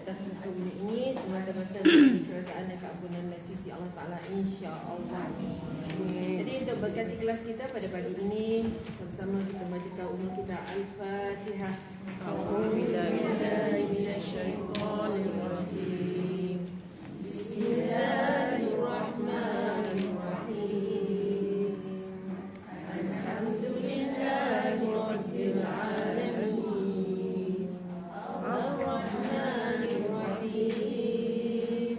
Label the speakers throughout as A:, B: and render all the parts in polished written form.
A: atas hukum ini semata-mata bagi kerajaan dan keampunan dan sisi Allah Ta'ala, insya-Allah. Jadi untuk berganti kelas kita pada pagi ini, sama-sama kita bacakan umum kita Al-Fatihah. A'udzubillahi minasyaitonirrajim. Bismillahirrahmanirrahim. Alhamdulillahi rabbil alamin. Ar-Rahmanir Rahim.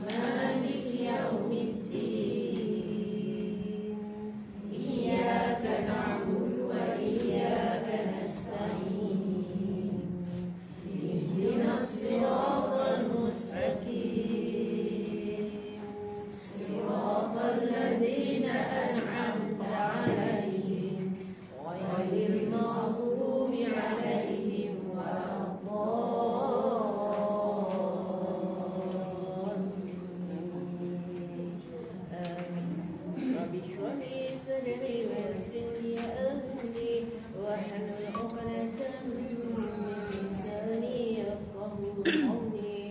A: Maliki yaumiddin. Iyyaka na'budu wa iyyaka nasta'in. Ihdinas siratal mustaqim. Siratal ladzina an'amta 'alaihim ghairil maghdubi 'alaihim waladdallin. Rabbi shrah li sadri wa yassir li amri wahlul 'uqdatam min lisani yafqahu qawli.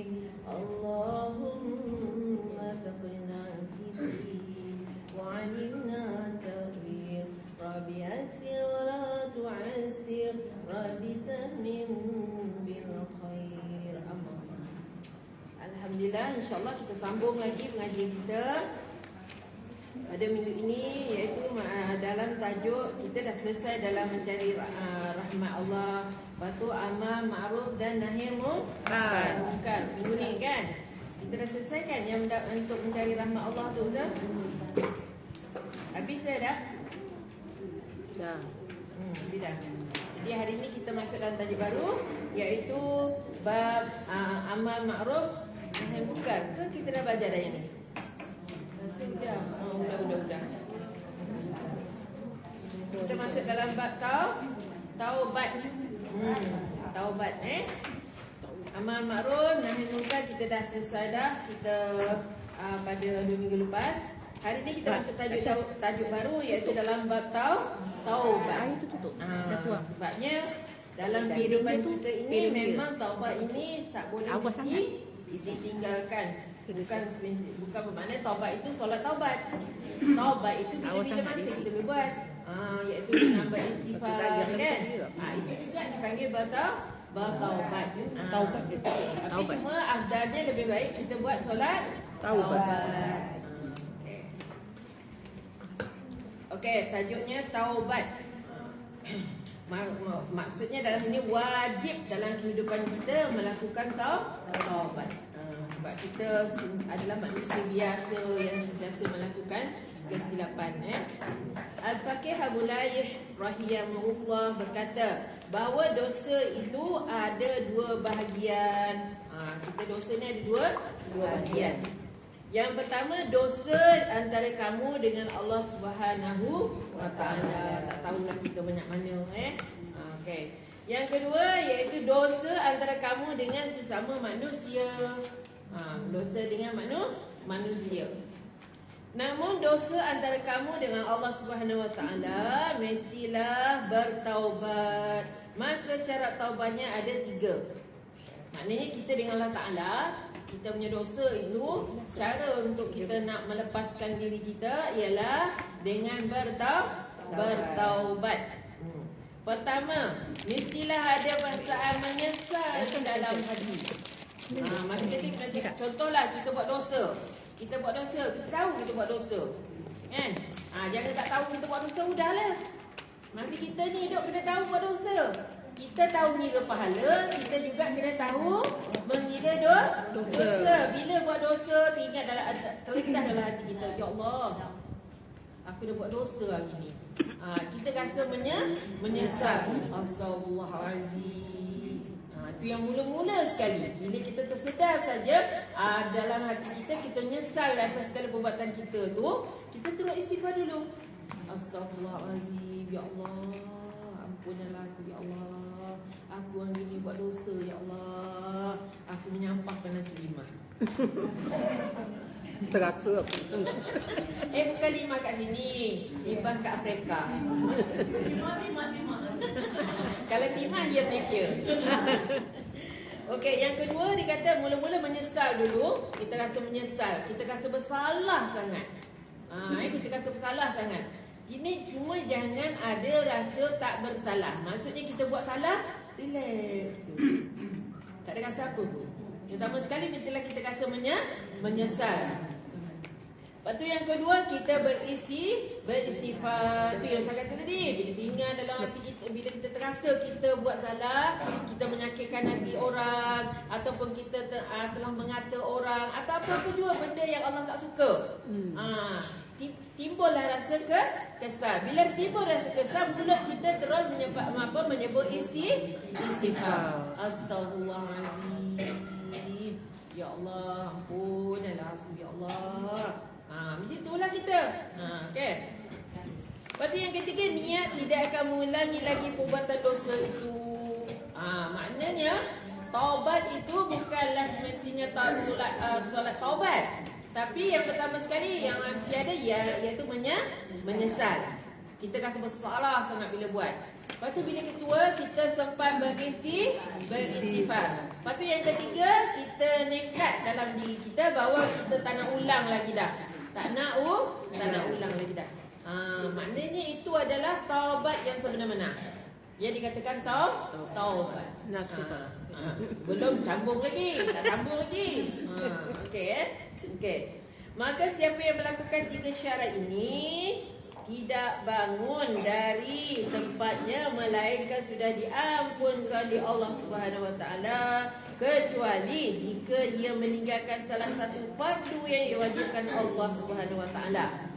A: Allahumma faqihna fid-din wa 'allimna at-ta'wil. Rabbi yassir wa la tu'assir. Rabbi tammim bil khair. Amin. Alhamdulillah, insyaAllah kita sambung lagi pengajian kita pada minggu ini, iaitu dalam tajuk kita dah selesai dalam mencari rahmat Allah. Lepas tu amal ma'ruf dan nahi munkar. Minggu ni kan kita dah selesai kan yang untuk mencari rahmat Allah tu, betul? Habis saya dah?
B: Dah.
A: Dah. Jadi hari ni kita masuk dalam tajuk baru, iaitu bab amal ma'ruf nahi munkar. Ke kita dah belajar dah yang ni? Sudah. Udah. Kita masuk dalam bab taubat. Taubat amal ma'ruf nahi munkar kita dah selesai dah. Kita pada 2 minggu lepas. Hari ni kita masuk tajuk baru, iaitu dalam bab taubat.
B: Air tu tutup.
A: Sebabnya dalam kehidupan kita ini memang taubat ini tak boleh ditinggalkan. Bukan bermakna taubat itu solat taubat. Taubat itu bila masa kita boleh buat. Iaitu dengan beristighfar kan. Itu juga dipanggil bertaubat. Tapi cuma afdalnya lebih baik kita buat solat taubat. Okey, tajuknya taubat. Maksudnya dalam ini wajib dalam kehidupan kita melakukan taubat. Sebab kita adalah manusia biasa yang sentiasa melakukan kesilapan. Al-Faqih Abu Layth rahimahullah berkata bahawa dosa itu ada 2 bahagian. Kita dosa ni ada dua bahagian. Yang pertama, dosa antara kamu dengan Allah Subhanahu wa Ta'ala. Tak tahulah kita banyak mana. Okey. Yang kedua iaitu dosa antara kamu dengan sesama manusia. Dosa dengan manusia. Namun dosa antara kamu dengan Allah Subhanahu wa Ta'ala mestilah bertaubat. Maka syarat taubatnya ada 3. Maknanya kita dengan Allah Ta'ala, kita punya dosa itu, cara untuk kita nak melepaskan diri kita ialah dengan bertaubat. Pertama, mestilah ada perasaan menyesal dalam hati. Maksudnya contohlah kita buat dosa. Kita tahu kita buat dosa. Kan? Jangan tak tahu kita buat dosa, udahlah. Masa kita ni hidup kena tahu buat dosa. Kita tahu mengira pahala, kita juga kena tahu mengira dosa. Bila buat dosa, terlintas dalam hati kita, ya Allah, aku dah buat dosa hari ni. Kita rasa menyesal. Astagfirullahalazim. Itu yang mula-mula sekali. Bila kita tersedar saja dalam hati kita menyesal atas segala perbuatan kita tu, kita terus istighfar dulu. Astagfirullahalazim, ya Allah, ampunlah aku, ya Allah. Aku hari ni buat dosa, ya Allah. Aku menyampah panas 5.
B: Terasa.
A: Bukan 5 kat sini. 5 kat Afrika. 5. Kalau 5 dia Malaysia. Okey, yang kedua dia kata mula-mula menyesal dulu. Kita rasa menyesal, kita rasa bersalah sangat. Kita rasa bersalah sangat. Kini cuma jangan ada rasa tak bersalah. Maksudnya kita buat salah, relax. Tak ada rasa apa pun. Pertama sekali bila kita rasa menyesal. Lepas tu yang kedua, kita beristighfar. Tu yang saya kata tadi, bila tinggal dalam hati kita, bila kita terasa kita buat salah, kita menyakitkan hati orang, ataupun kita telah mengata orang, atau apa-apa juga benda yang Allah tak suka. Timbullah rasa kesal. Bila timbul rasa kesal, mulut kita terus menyebut istighfar. Astaghfirullahaladzim. Ya Allah, ampunlah ya Allah. Macam itulah kita. Okey. Lepas tu yang ketiga, niat tidak akan mengulangi lagi perbuatan dosa itu. Maknanya taubat itu bukanlah semestinya solat taubat. Tapi yang pertama sekali yang mesti ada iaitu menyesal. Kita rasa bersalah sangat bila buat. Lepas tu bila kedua, kita sempat beristighfar. Lepas tu yang ketiga, kita nekat dalam diri kita bahawa kita tak nak ulang lagi dah. Tak nak ulang lagi dah. Maknanya itu adalah taubat yang sebenar-benar. Yang dikatakan taubat. Belum sambung lagi, tak sambung lagi. Okey. Maka siapa yang melakukan 3 syarat ini tidak bangun dari tempatnya melainkan sudah diampunkan oleh Allah Subhanahu Wa Taala, kecuali jika ia meninggalkan salah satu fardu yang diwajibkan Allah Subhanahu Wa Taala.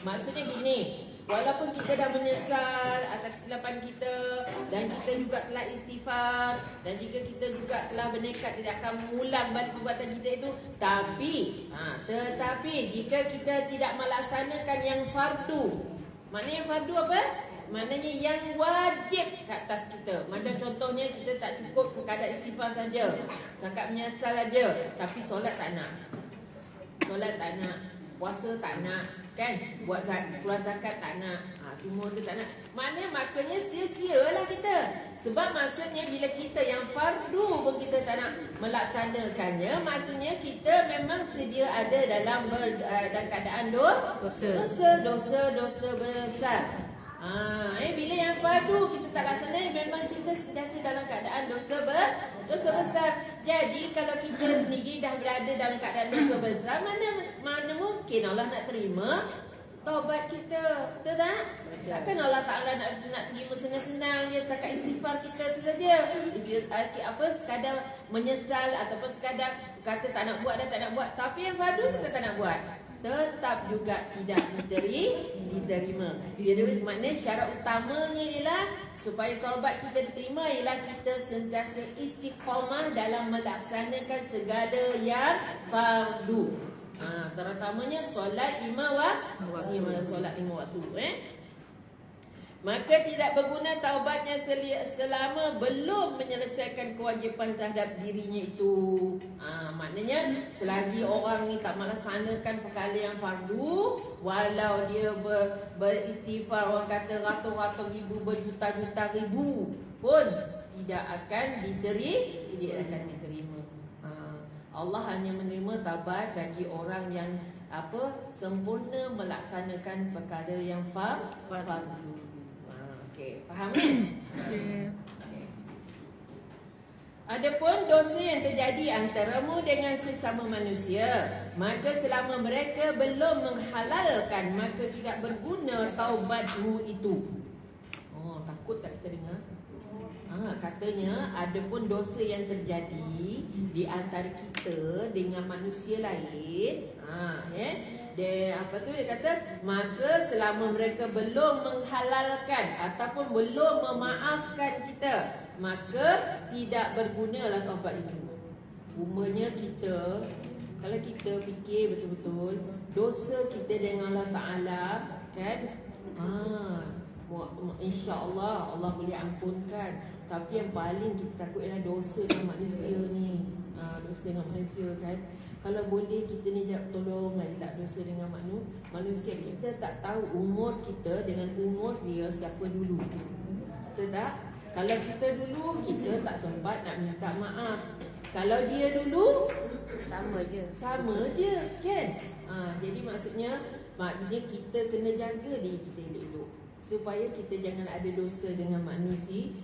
A: Maksudnya gini, walaupun kita dah menyesal atas kesilapan kita dan kita juga telah istighfar dan jika kita juga telah bernekat tidak akan mengulang balik perbuatan kita itu, tetapi jika kita tidak melaksanakan yang fardu. Maknanya yang fardu apa? Maknanya yang wajib ke atas kita. Macam contohnya kita tak cukup sekadar istighfar saja, cakap menyesal saja, tapi solat tak nak. Puasa tak nak, kan? Buat keluar zakat tak nak. Semua tu tak nak. Maknanya sia-sialah kita. Sebab maksudnya bila kita yang fardu pun kita tak nak melaksanakannya, maksudnya kita memang sedia ada dalam keadaan dosa besar. Bila yang fardu kita tak laksana, memang kita sentiasa dalam keadaan dosa besar. Jadi kalau kita sendiri dah berada dalam keadaan dosa besar, mana mungkin Allah nak terima taubat kita? Betul tak? Takkan Allah Ta'ala nak terima senang-senang je setakat istighfar kita tu saja. Sekadar menyesal ataupun sekadar kata tak nak buat. Tapi yang fardu kita tak nak buat, tetap juga tidak diterima. Maknanya syarat utamanya ialah supaya taubat kita diterima ialah kita sentiasa istiqamah dalam melaksanakan segala yang fardu. Terutamanya solat 5 waktu. Maka tidak berguna taubatnya selama belum menyelesaikan kewajipan terhadap dirinya itu. Maknanya selagi orang ni tak melaksanakan perkara yang fardu, walau dia beristighfar, orang kata ratus-ratus ribu, berjuta-juta ribu pun tidak akan diterima. Allah hanya menerima taubat bagi orang yang sempurna melaksanakan perkara yang fardu. Okey, faham kan? Okay. Adapun dosa yang terjadi antaramu dengan sesama manusia, maka selama mereka belum menghalalkan, maka tidak berguna taubatmu itu. Takut tak kita dengar? Katanya adapun dosa yang terjadi di antara kita dengan manusia lain, dia kata maka selama mereka belum menghalalkan ataupun belum memaafkan kita, maka tidak bergunalah taubat itu. Umumnya kita, kalau kita fikir betul-betul dosa kita dengan Allah Ta'ala, kan, insya-Allah Allah boleh ampunkan. Tapi yang paling kita takut ialah dosa dengan manusia ni. Dosa dengan manusia, kan. Kalau boleh kita ni tolong tak dosa dengan manusia. Kita tak tahu umur kita dengan umur dia siapa dulu. Betul tak? Kalau kita dulu, kita tak sempat nak minta maaf. Kalau dia dulu
B: Sama je.
A: sama je kan. Jadi maksudnya kita kena jaga diri kita elok-elok supaya kita jangan ada dosa dengan manusia.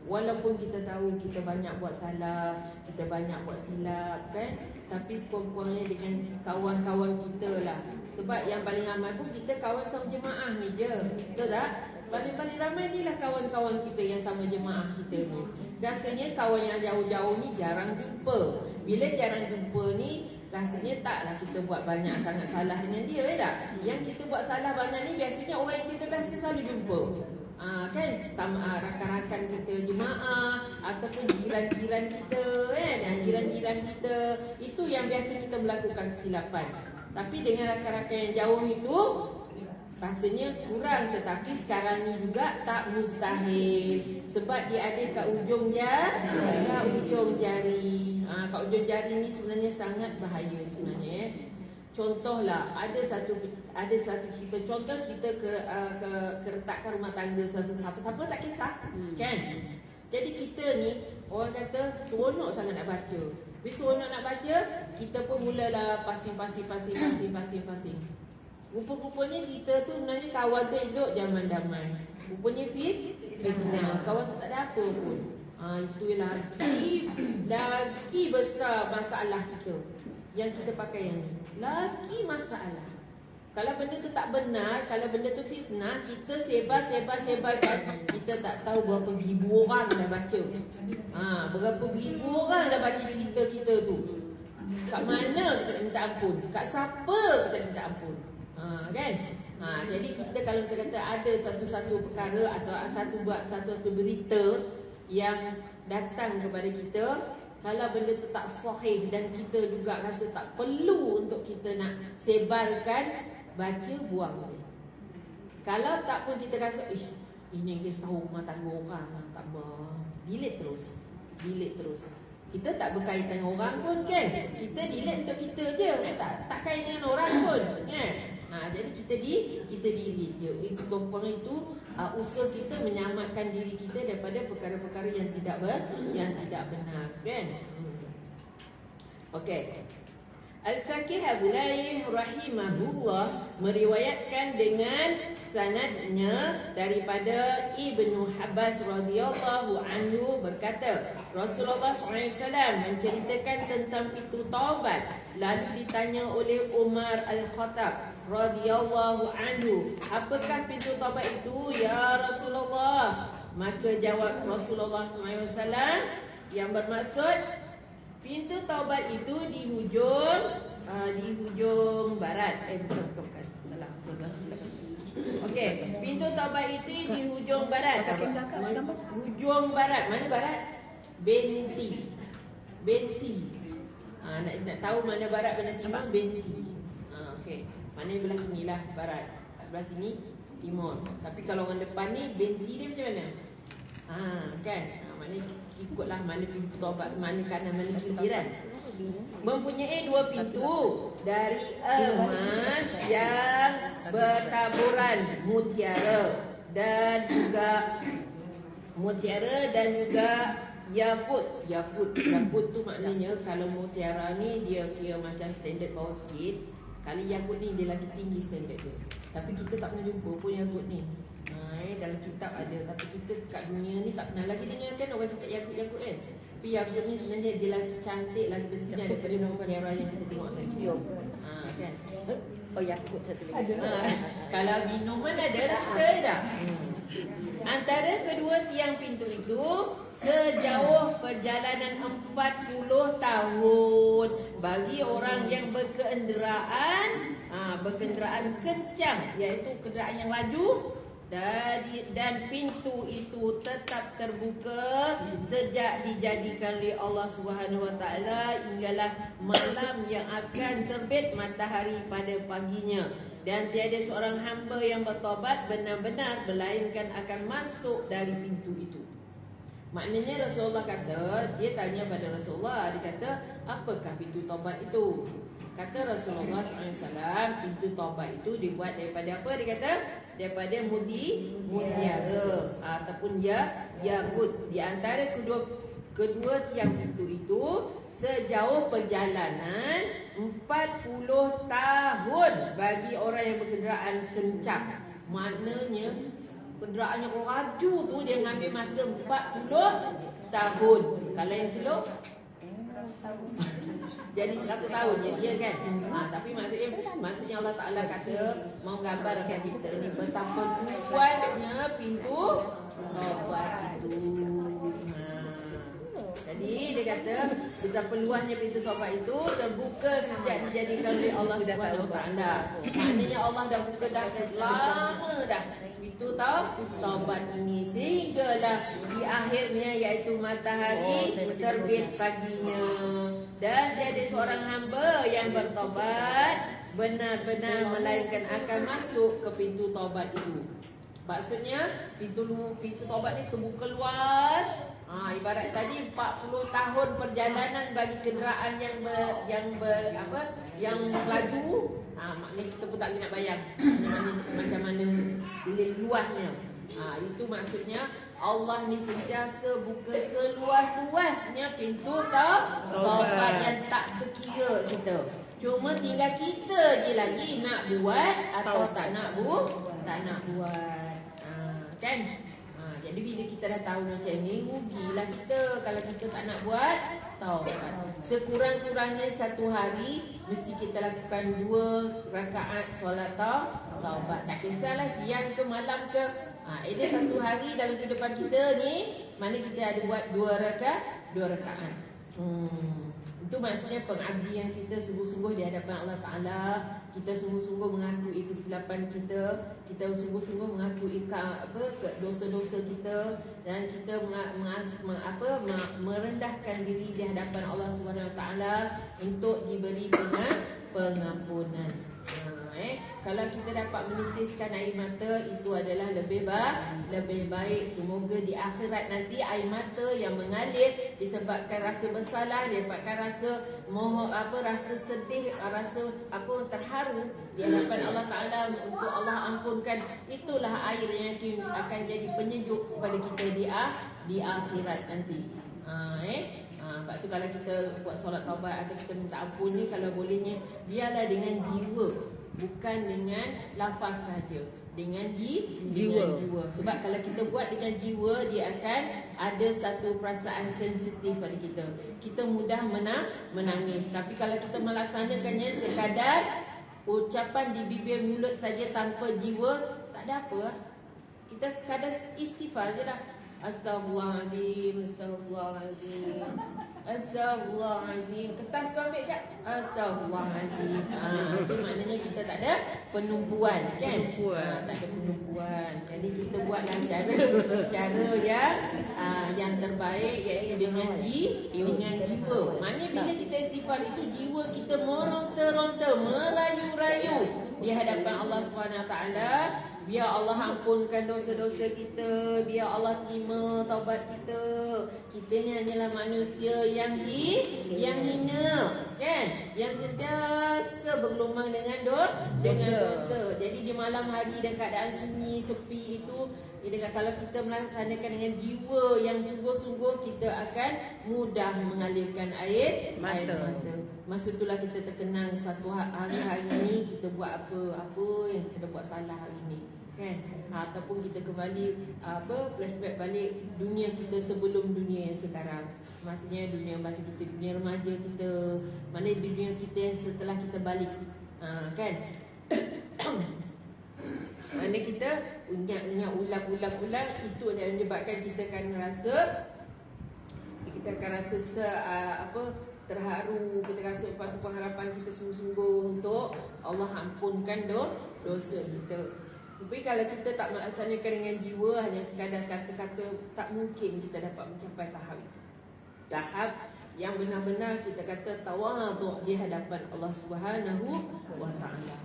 A: Walaupun kita tahu kita banyak buat salah, kita banyak buat silap kan, tapi sekurang-kurangnya dengan kawan-kawan kita lah. Sebab yang paling aman pun kita kawan sama jemaah ni je. Betul tak? Paling-paling ramai ni lah kawan-kawan kita yang sama jemaah kita ni. Rasanya kawan yang jauh-jauh ni jarang jumpa. Bila jarang jumpa ni, rasanya taklah kita buat banyak sangat salah dengan dia tak? Yang kita buat salah banyak ni biasanya orang yang kita biasa selalu jumpa. Kan rakan-rakan kita jemaah ataupun jiran-jiran kita kan, jiran-jiran kita itu yang biasa kita melakukan kesilapan. Tapi dengan rakan-rakan yang jauh itu rasanya kurang, tetapi sekarang ni juga tak mustahil sebab dia ada kat ujung jari. Kat ujung jari ni sebenarnya sangat bahaya sebenarnya. Contohlah ada satu kita contoh kita ke retakan rumah tangga siapa tak kisah kan. Jadi kita ni orang kata seronok sangat nak baca. Bila seronok nak baca, kita pun mulalah pasing. Rupa-rupanya kita tu sebenarnya kawan tu elok zaman damai. Rupanya fitnah. Kawan tu tak ada apa pun. Itu lagi besar masalah kita. Yang kita pakai yang ni lagi masalah. Kalau benda tu tak benar, kalau benda tu fitnah, kita sebar-sebarkan. Kita tak tahu berapa ribu orang dah baca. Berapa ribu orang dah baca cerita kita tu. Kat mana kita nak minta ampun? Kat siapa kita nak minta ampun? Kan? Jadi kita kalau misalnya kata ada satu-satu perkara atau satu berita yang datang kepada kita, kalau benda tu tak sahih dan kita juga rasa tak perlu untuk kita nak sebarkan, baca buang. Kalau tak pun kita rasa ini kisah rumah tangga orang, tak apa, delete terus. Kita tak berkaitan dengan orang pun kan. Kita delete untuk kita je, tak kait dengan orang pun kan. Jadi kita diri je. Sekurang itu usaha kita menyelamatkan diri kita daripada perkara-perkara yang tidak benar kan. Okey. Al-Faqih Abulaih rahimahullah meriwayatkan dengan sanadnya daripada Ibnu Abbas radhiyallahu anhu berkata, Rasulullah SAW menceritakan tentang pintu taubat. Lalu ditanya oleh Umar Al-Khattab radhiyallahu anhu, apakah pintu taubat itu ya Rasulullah? Maka jawab Rasulullah SAW yang bermaksud pintu taubat itu di hujung barat. Bukan. Salah. Okey, pintu taubat itu di hujung barat. Hujung barat. Mana barat? Benti. Nak tahu mana barat mana timur? Benti. Okey. Mana belah sinilah barat, sebelah sini timur. Tapi kalau orang depan ni benti dia macam mana? Kan? Mana ikutlah mana pintu taubat, mana kanan mana kiri kan. Mempunyai 2 pintu dari emas yang bertaburan mutiara dan juga yakut. Yakut tu maknanya kalau mutiara ni dia kira macam standard bawah sikit. Kali yakut ni dia lagi tinggi standard dia. Tapi kita tak pernah jumpa pun yakut ni. Dalam kitab ada, tapi kita kat dunia ni tak pernah lagi dengarkan orang cakap yakut kan. Tapi yakut ni sebenarnya dia lagi cantik, lagi bersinar daripada mutiara yang kita tengok tadi. Kan?
B: Yakut satu lagi.
A: Kalau minuman ada kita dah. Antara kedua tiang pintu itu sejauh perjalanan 40 tahun bagi orang yang berkenderaan kencang, iaitu kenderaan yang laju. Dan pintu itu tetap terbuka sejak dijadikan oleh Allah Subhanahu Wa Taala hinggalah malam yang akan terbit matahari pada paginya. Dan tiada seorang hamba yang bertaubat benar-benar melainkan akan masuk dari pintu itu. Maknanya Rasulullah kata, dia tanya pada Rasulullah, dia kata, apakah pintu taubat itu? Kata Rasulullah SAW, pintu taubat itu dibuat daripada apa? Dia kata, daripada mutiara ataupun yakut. Di antara kedua kedua tiang pintu itu sejauh perjalanan 40 tahun bagi orang yang berkenderaan kencang. Maknanya kenderaannya kalau laju tu dia ngambil masa 40 tahun. Kalau yang slow jadi 100 tahun je dia kan. Tapi maksudnya Allah Ta'ala kata mau gambarkan kita ni betapa luasnya pintu taubat itu. Jadi dia kata betapa luasnya pintu taubat itu terbuka sejak dijadikan oleh Allah Subhanahu Wa Taala. Maknanya Allah dah buka dah lama dah pintu taubat ini sehinggalah di akhirnya iaitu matahari terbit paginya. Dan jadi seorang hamba yang bertaubat benar-benar melainkan akan masuk ke pintu taubat itu. Maksudnya pintu taubat ni terbuka luas. Ibarat tadi 40 tahun perjalanan bagi kenderaan yang laju. Maknanya kita pun tak boleh nak bayang macam mana luasnya. Itu maksudnya Allah ni sentiasa buka seluas-luasnya pintu taubat yang tak terkira kita. Cuma tinggal kita je lagi nak buat atau tak nak buat. Kan? Jadi bila kita dah tahu macam ni, rugilah kita kalau kita tak nak buat taubat. Sekurang-kurangnya satu hari mesti kita lakukan 2 rakaat solat taubat. Tak kisahlah siang ke malam ke. Ada satu hari dalam kehidupan kita ni mana kita ada buat 2 rakaat. Itu maksudnya pengabdian kita sungguh-sungguh di hadapan Allah Ta'ala. Kita sungguh-sungguh mengakui kesilapan kita. Kita sungguh-sungguh mengakui dosa-dosa kita. Dan kita merendahkan diri di hadapan Allah Subhanahu Wa Taala untuk diberi pengampunan. Kalau kita dapat menitiskan air mata, itu adalah lebih baik. Semoga di akhirat nanti air mata yang mengalir disebabkan rasa bersalah, disebabkan rasa sedih, rasa terharu di hadapan Allah Ta'ala untuk Allah ampunkan. Itulah air yang akan jadi penyejuk kepada kita di akhirat nanti. Sebab tu kalau kita buat solat taubat atau kita minta ampun ni, kalau bolehnya biarlah dengan jiwa, bukan dengan lafaz saja, dengan jiwa. Sebab kalau kita buat dengan jiwa, dia akan ada satu perasaan sensitif pada kita. Kita mudah menangis. Tapi kalau kita melaksanakannya sekadar ucapan di bibir mulut saja tanpa jiwa, tak ada apa. Kita sekadar istighfar je dah. Astaghfirullahaladzim, astaghfirullahaladzim, astaghfirullahaladzim. Kertas tu ambil sekejap. Astaghfirullahaladzim. Itu maknanya kita tak ada penumpuan, kan? Tak ada penumpuan. Jadi kita buatlah cara yang terbaik, iaitu dengan jiwa. Maknanya bila kita istighfar itu, jiwa kita meronta-ronta, merayu-rayu di hadapan Allah SWT. Biar Allah ampunkan dosa-dosa kita, biar Allah terima taubat kita. Kita ni hanyalah manusia yang hina, kan? Yang sentiasa bergelumang dengan dosa. Jadi di malam hari dan keadaan sunyi, sepi itu, kalau kita melaksanakan dengan jiwa yang sungguh-sungguh, kita akan mudah mengalirkan air mata. Masa itulah kita terkenang satu hari-hari ni kita buat apa yang kita buat salah hari ni, kan? Ataupun kita kembali flashback balik dunia kita sebelum dunia yang sekarang. Maksudnya dunia masa kita, dunia remaja kita, mana dunia kita yang setelah kita balik, kan? Mana kita ingat ulang-ulang, itu yang menyebabkan kita akan rasa terharu, kita rasa patut pengharapan kita sungguh-sungguh untuk Allah ampunkan dosa kita. Tapi kalau kita tak melaksanakan dengan jiwa, hanya sekadar kata-kata, tak mungkin kita dapat mencapai tahap yang benar-benar kita kata tawadhu di hadapan Allah Subhanahu Wa Taala.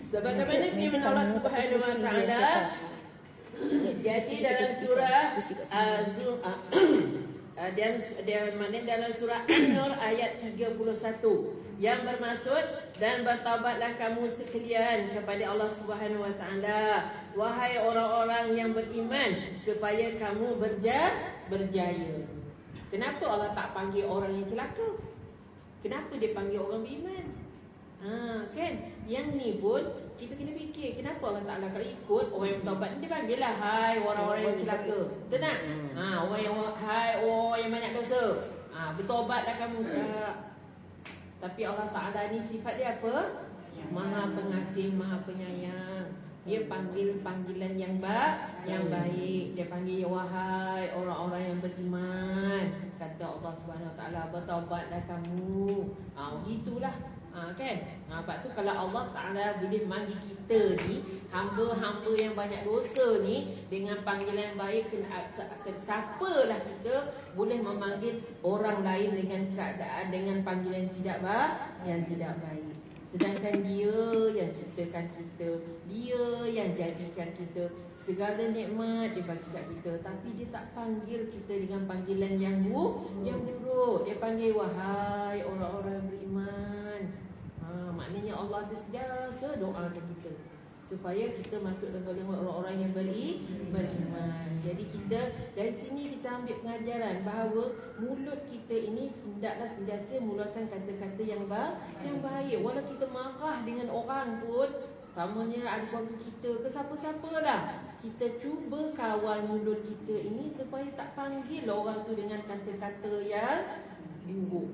A: Sebagaimana firman Allah Subhanahu Wa Taala jadi dalam surah dalam surah An-Nur ayat 31 yang bermaksud, dan bertaubatlah kamu sekalian kepada Allah Subhanahu Wa Taala, wahai orang-orang yang beriman, supaya kamu berjaya. Kenapa Allah tak panggil orang yang celaka? Kenapa dia panggil orang beriman? Kan? Yang ni pun kita kena fikir, kenapa Allah Ta'ala kalau ikut orang yang bertaubat ni, dia panggil lah, hai orang-orang yang celaka. Betul tak? Hai orang yang banyak dosa, bertaubatlah kamu. Tapi Allah Ta'ala ni sifat dia apa? Maha pengasih, maha penyayang. Dia panggil panggilan yang baik. Dia panggil, wahai orang-orang yang beriman. Kata Allah Subhanahu Wa Taala, bertaubatlah kamu. Begitulah. Kan? Sebab tu kalau Allah Ta'ala boleh manggil kita ni, hamba-hamba yang banyak dosa ni, dengan panggilan baik, siapalah kita boleh memanggil orang lain dengan keadaan, dengan panggilan yang tidak baik. Sedangkan dia yang ciptakan kita, dia yang jadikan kita, segala nikmat dia bagi kat kita, tapi dia tak panggil kita dengan panggilan yang buruk. Dia panggil, wahai orang-orang yang beriman. Maknanya Allah tu sentiasa doakan kita supaya kita masuk dalam golongan orang-orang yang beriman. Jadi kita dari sini kita ambil pengajaran bahawa mulut kita ini hendaklah sentiasa mengeluarkan kata-kata yang baik. Walau kita marah dengan orang pun, tamanya ada keluarga kita ke siapa-siapa lah, kita cuba kawal mulut kita ini supaya tak panggil orang tu dengan kata-kata yang buruk.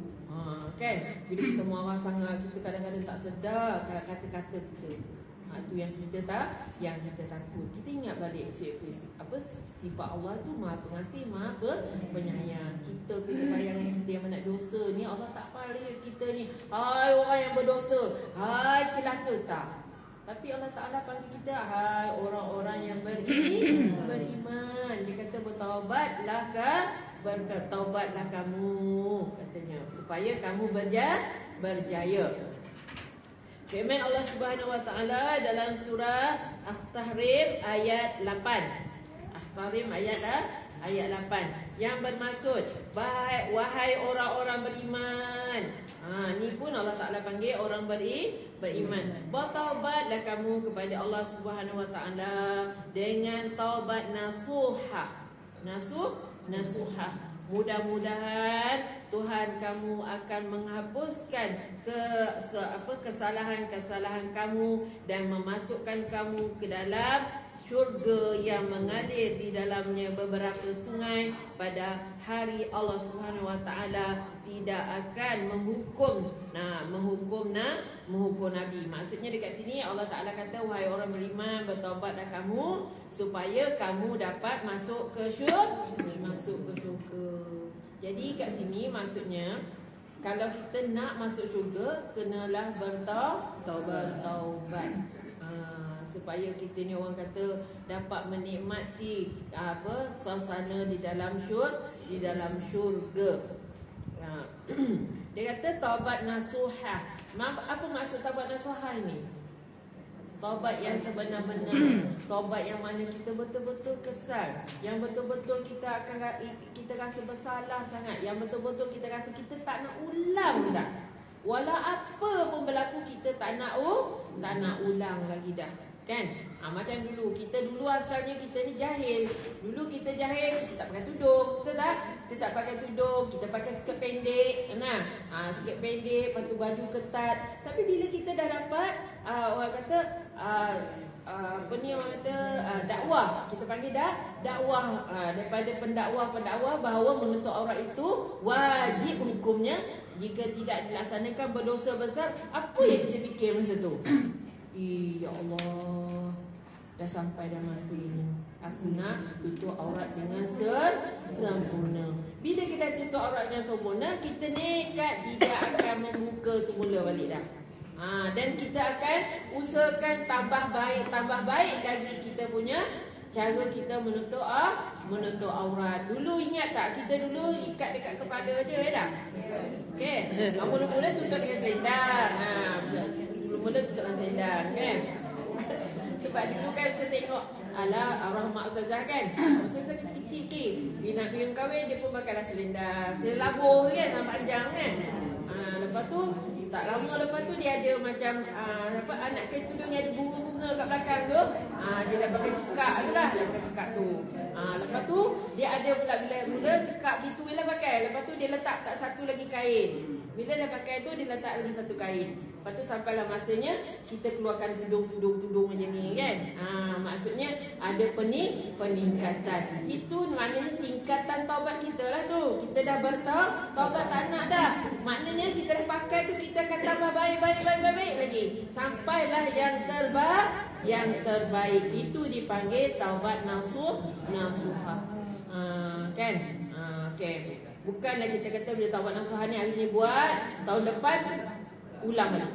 A: Kan? Bila kita marah sangat, kita kadang-kadang tak sedar kata-kata kita. Itu yang kita takut. Kita ingat balik sifat Allah tu maha pengasih, maha penyayang. Kita kena bayangkan kita yang banyak dosa ni, Allah tak panggil kita ni, hai orang yang berdosa, hai celaka, tak. Tapi Allah Ta'ala panggil kita, hai orang-orang yang beriman. Dia kata, bertaubatlah kamu, katanya, supaya kamu berjaya. Firman Allah Subhanahu Wa Taala dalam surah At-Tahrim ayat 8. At-Tahrim ayat 8 yang bermaksud, wahai orang-orang beriman. Ni pun Allah Ta'ala panggil orang beriman. Bertaubatlah kamu kepada Allah Subhanahu Wa Taala dengan taubat nasuhah. Nasuhah. Mudah-mudahan Tuhan kamu akan menghapuskan kesalahan-kesalahan kamu dan memasukkan kamu ke dalam syurga yang mengalir di dalamnya beberapa sungai. Pada hari Allah Subhanahu Wa Taala tidak akan menghukum Nabi. Maksudnya dekat sini Allah Ta'ala kata, wahai orang beriman, bertaubatlah kamu supaya kamu dapat masuk ke syurga. Jadi kat sini maksudnya, kalau kita nak masuk syurga, kenalah bertaubat. Supaya kita ni, orang kata, dapat menikmati suasana di dalam syurga. Dia kata taubat nasuhah. Apa maksud taubat nasuhah ini? Taubat yang sebenar-benar, taubat yang mana kita betul-betul kesal, yang betul-betul kita rasa bersalah sangat, yang betul-betul kita rasa kita tak nak ulang dah. Walau apa pun berlaku, kita tak nak ulang lagi dah. Kan? Macam dulu, kita asalnya kita ni jahil. Dulu kita jahil, kita tak pakai tudung, betul tak? Kita tak pakai tudung, kita pakai skirt pendek. Skirt pendek, lepas tu baju ketat. Tapi bila kita dah dapat orang kata dakwah, kita panggil dakwah, daripada pendakwah bahawa menutup aurat itu wajib hukumnya. Jika tidak dilaksanakan berdosa besar. Apa yang kita fikir masa tu? Ya Allah, dah sampai dah masa ini, aku nak tutup aurat dengan sempurna. Bila kita tutup aurat dengan sempurna, kita nekat tidak akan membuka semula balik dah. Dan kita akan usahakan tambah baik lagi kita punya cara kita menutup aurat. Dulu ingat tak, kita dulu ikat dekat kepala je dah. Okey, mula-mula tutup dengan selendang. Mula-mula tutup dengan selendang, kan? Sebab dulu kan saya tengok arwah mak Ustazah kan, masa saya kecil-kecil ke, dia nak pergi kahwin dia pun pakailah selendang, selabur kan, panjang kan. Lepas tu tak lama lepas tu dia ada macam anak kecil tudung yang ada bunga-bunga kat belakang tu. Dia dah pakai cekak tu lah, dia pakai cekak tu. Lepas tu dia ada pula bila mula cekak gitu lah pakai. Lepas tu dia letak tak satu lagi kain. Bila dah pakai tu dia letak lagi satu kain. Lepas tu sampailah masanya kita keluarkan tudung macam ni kan. Maksudnya ada peningkatan. Itu maknanya tingkatan taubat kita lah tu. Kita dah bertaubat tak nak dah. Maknanya kita dah pakai tu kita akan tambah baik lagi. Sampailah yang terbaik. Itu dipanggil taubat nasuhah. Kan? Okey. Bukanlah kita kata bila taubat nasuhah ni hari ni buat, tahun depan ulang balik.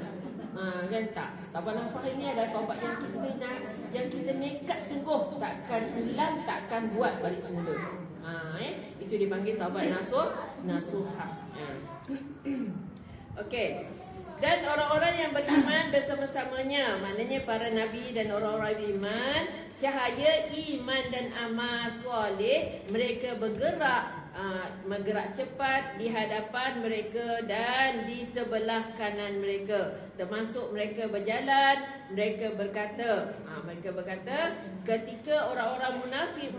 A: Kan tak. Taubat nasuhah ini adalah taubat yang kita nekat sungguh takkan ulang, takkan buat balik semula. Itu dipanggil taubat nasuhah. Okey. Dan orang-orang yang beriman bersama-samanya, maknanya para nabi dan orang-orang beriman, cahaya iman dan amal soleh mereka bergerak cepat di hadapan mereka dan di sebelah kanan mereka, termasuk mereka berjalan. Mereka berkata ketika orang-orang munafik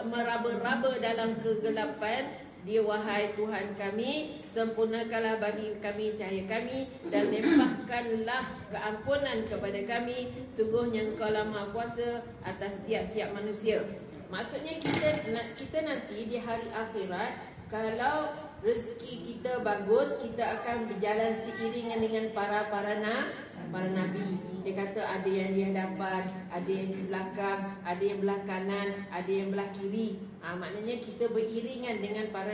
A: meraba-raba dalam kegelapan, dia wahai Tuhan kami, sempurnakanlah bagi kami cahaya kami dan limpahkanlah keampunan kepada kami, sungguhnya Engkau-lah Maha Kuasa atas tiap-tiap manusia. Maksudnya kita nanti di hari akhirat, kalau rezeki kita bagus, kita akan berjalan seiringan dengan para nabi. Dia kata ada yang di hadapan, ada yang di belakang, ada yang belah kanan, ada yang belah kiri. Maknanya kita beriringan dengan para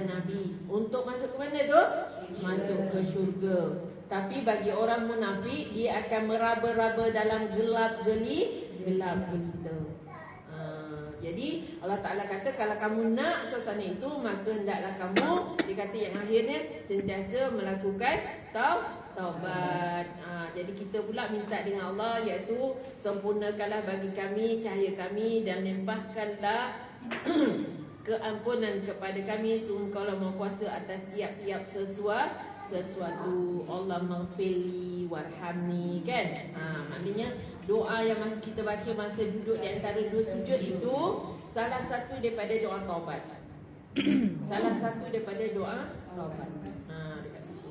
A: nabi. Untuk masuk ke mana tu? Masuk ke syurga. Tapi bagi orang munafik, dia akan meraba-raba dalam gelap gelita. Jadi Allah Ta'ala kata kalau kamu nak suasana itu, maka hendaklah kamu, dia kata yang akhirnya, sentiasa melakukan taubat. Jadi kita pula minta dengan Allah, iaitu sempurnakanlah bagi kami cahaya kami dan limpahkanlah keampunan kepada kami, sungguh Engkau-lah Maha Kuasa atas tiap-tiap sesuatu. Allah maghfirli warhamni, kan? Maknanya doa yang kita baca masa duduk di antara dua sujud itu salah satu daripada doa taubat. Salah satu daripada doa taubat. Dekat situ.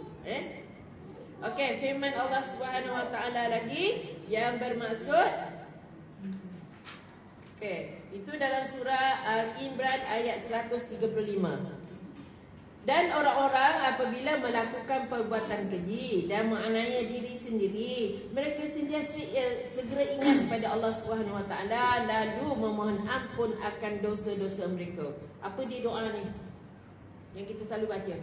A: Okey, firman Allah Subhanahu Wa Taala lagi yang bermaksud, itu dalam surah Al-Imran ayat 135. Dan orang-orang apabila melakukan perbuatan keji dan menganiaya diri sendiri, mereka sentiasa segera ingat kepada Allah Subhanahu Wa Taala, lalu memohon ampun akan dosa-dosa mereka. Apa dia doa ni yang kita selalu baca?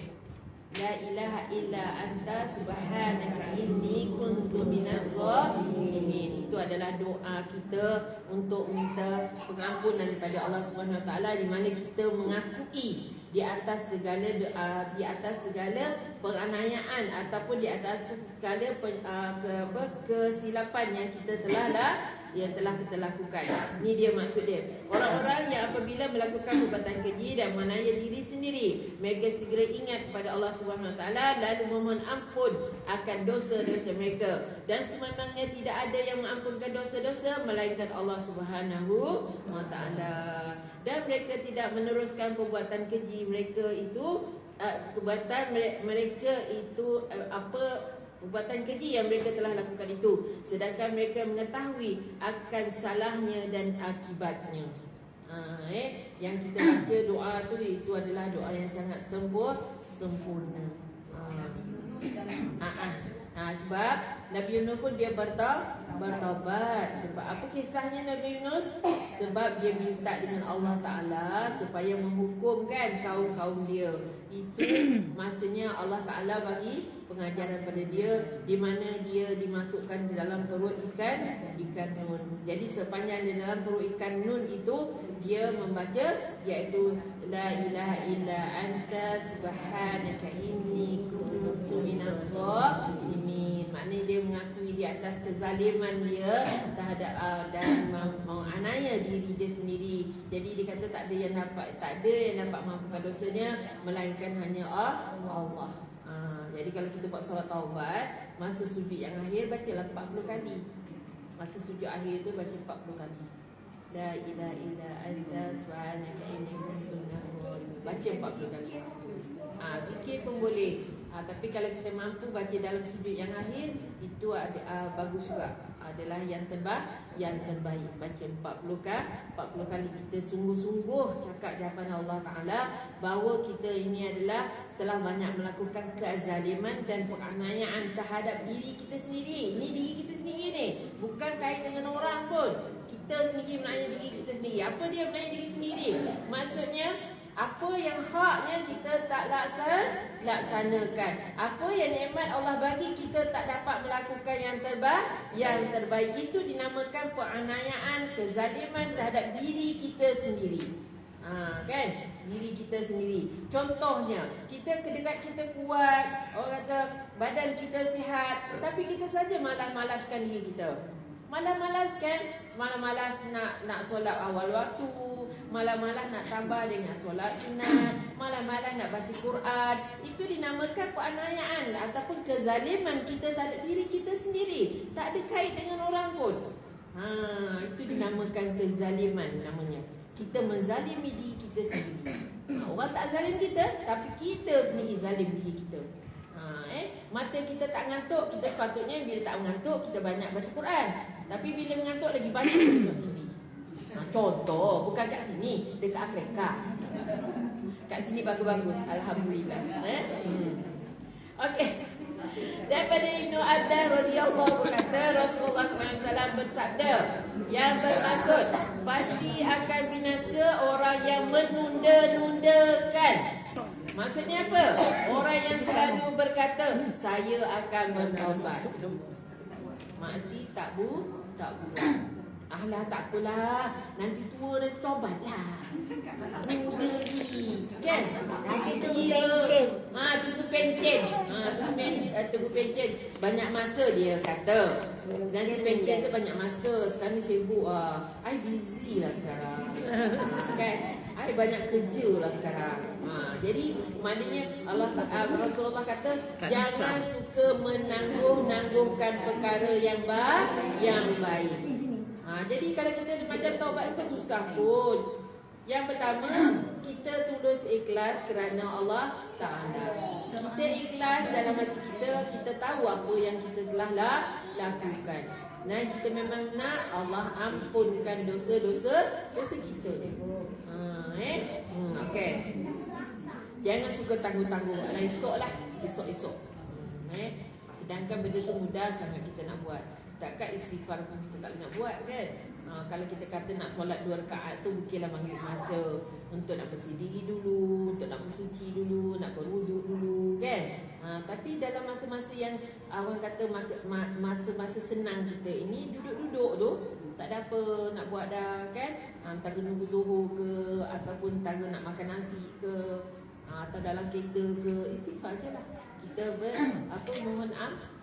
A: La ilaha illa anta subhanaka inni kuntu minaz zalimin. Itu adalah doa kita untuk minta pengampunan kepada Allah Subhanahu Wa Taala, di mana kita mengakui di atas segala penganiayaan ataupun di atas segala kesilapan yang kita telah kita lakukan. Ini dia maksud dia. Orang-orang yang apabila melakukan perbuatan keji dan menganiaya diri sendiri, mereka segera ingat kepada Allah Subhanahu Wa Taala lalu memohon ampun akan dosa-dosa mereka. Dan sememangnya tidak ada yang mengampunkan dosa-dosa melainkan Allah Subhanahu Wa Taala. Dan mereka tidak meneruskan perbuatan keji mereka itu, perbuatan keji yang mereka telah lakukan itu, sedangkan mereka mengetahui akan salahnya dan akibatnya. Yang kita baca doa tu, itu adalah doa yang sangat sempurna. Sebab Nabi Yunus pun dia bertaubat. Sebab apa kisahnya Nabi Yunus? Sebab dia minta dengan Allah Ta'ala supaya menghukumkan kaum-kaum dia. Itu masanya Allah Ta'ala bagi pengajaran pada dia, di mana dia dimasukkan di dalam perut ikan nun. Jadi sepanjang di dalam perut ikan nun itu dia membaca iaitu la ilaha illa anta subhanaka inni kuntu minaz zalimin. Maknanya dia mengakui di atas kezaliman dia terhadap dan menganiaya diri dia sendiri. Jadi dia kata tak ada yang dapat mengampunkan dosanya melainkan hanya Allah. Jadi kalau kita buat solat taubat, masa sujud yang akhir bacalah 40 kali. Masa sujud akhir tu baca 40 kali. La ilaha illa anta subhanaka inni kuntu minaz zalimin. Baca 40 kali. Fikir pun boleh. Tapi kalau kita mampu baca dalam sujud yang akhir, itu bagus juga. Adalah yang terbaik. Baca 40 kali kita sungguh-sungguh cakap di hadapan Allah Ta'ala bahawa kita ini adalah telah banyak melakukan kezaliman dan penganiayaan terhadap diri kita sendiri. Ini diri kita sendiri ni, bukan kait dengan orang pun. Kita sendiri menganiaya diri kita sendiri. Apa dia menganiaya diri sendiri? Maksudnya apa yang haknya kita tak laksanakan. Apa yang nikmat Allah bagi kita tak dapat melakukan yang terbaik. Itu dinamakan penganiayaan, kezaliman terhadap diri kita sendiri. Kan? Diri kita sendiri. Contohnya, kita kedekat kita kuat, orang kata badan kita sihat, tapi kita saja malas-malaskan diri kita. Malas nak solat awal waktu, malas nak tambah dengan solat sunat, malas nak baca Quran. Itu dinamakan penganiayaan ataupun kezaliman kita terhadap diri kita sendiri. Tak ada kait dengan orang pun. Itu dinamakan kezaliman namanya. Kita menzalimi diri kita sendiri. Orang tak zalim kita, tapi kita sendiri zalim diri kita. Mata kita tak ngantuk, kita sepatutnya bila tak mengantuk kita banyak baca Quran. Tapi bila mengantuk lagi banyak tengok TV. Contoh, bukan kat sini, dekat Afrika. Kat sini bagus-bagus, alhamdulillah. Okey. Daripada Ibnu Abbas radhiyallahu berkata Rasulullah SAW bersabda, yang bermaksud pasti akan binasa orang yang menunda-nundakan. Maksudnya apa? Orang yang selalu berkata saya akan bertaubat, mati tak buat. Alah tak apalah, nanti tua nanti taubatlah. Muda lagi, kan?
B: Nanti tunggu pencen.
A: Tunggu pencen. Tunggu pencen. Banyak masa dia kata. Nanti pencen tu banyak masa. Sekarang ni sibuk. I busy lah sekarang. Kan? I banyak kerja lah sekarang. Jadi maknanya Rasulullah kata jangan suka menangguh-nangguhkan perkara yang baik. Jadi kalau kita macam taubat itu susah pun. Yang pertama, kita tulus ikhlas kerana Allah Ta'ala. Kita ikhlas dalam hati kita tahu apa yang kita telah lakukan. Dan kita memang nak Allah ampunkan dosa-dosa kita. Okey. Jangan suka tangguh-tangguh. Esok. Sedangkan benda tu mudah sangat kita nak buat. Takkan istighfar pun kita tak nak buat, kan? Kalau kita kata nak solat 2 rakaat tu, mungkinlah ambil masa untuk nak bersih diri dulu, untuk nak bersuci dulu, nak berwuduk dulu, kan? Tapi dalam masa-masa yang orang kata masa-masa senang kita ini, duduk-duduk tu tak ada apa nak buat dah, kan? Antara nunggu zuhur ke, ataupun antara nak makan nasi ke, atau dalam kereta ke, istighfar je lah. Kita mohon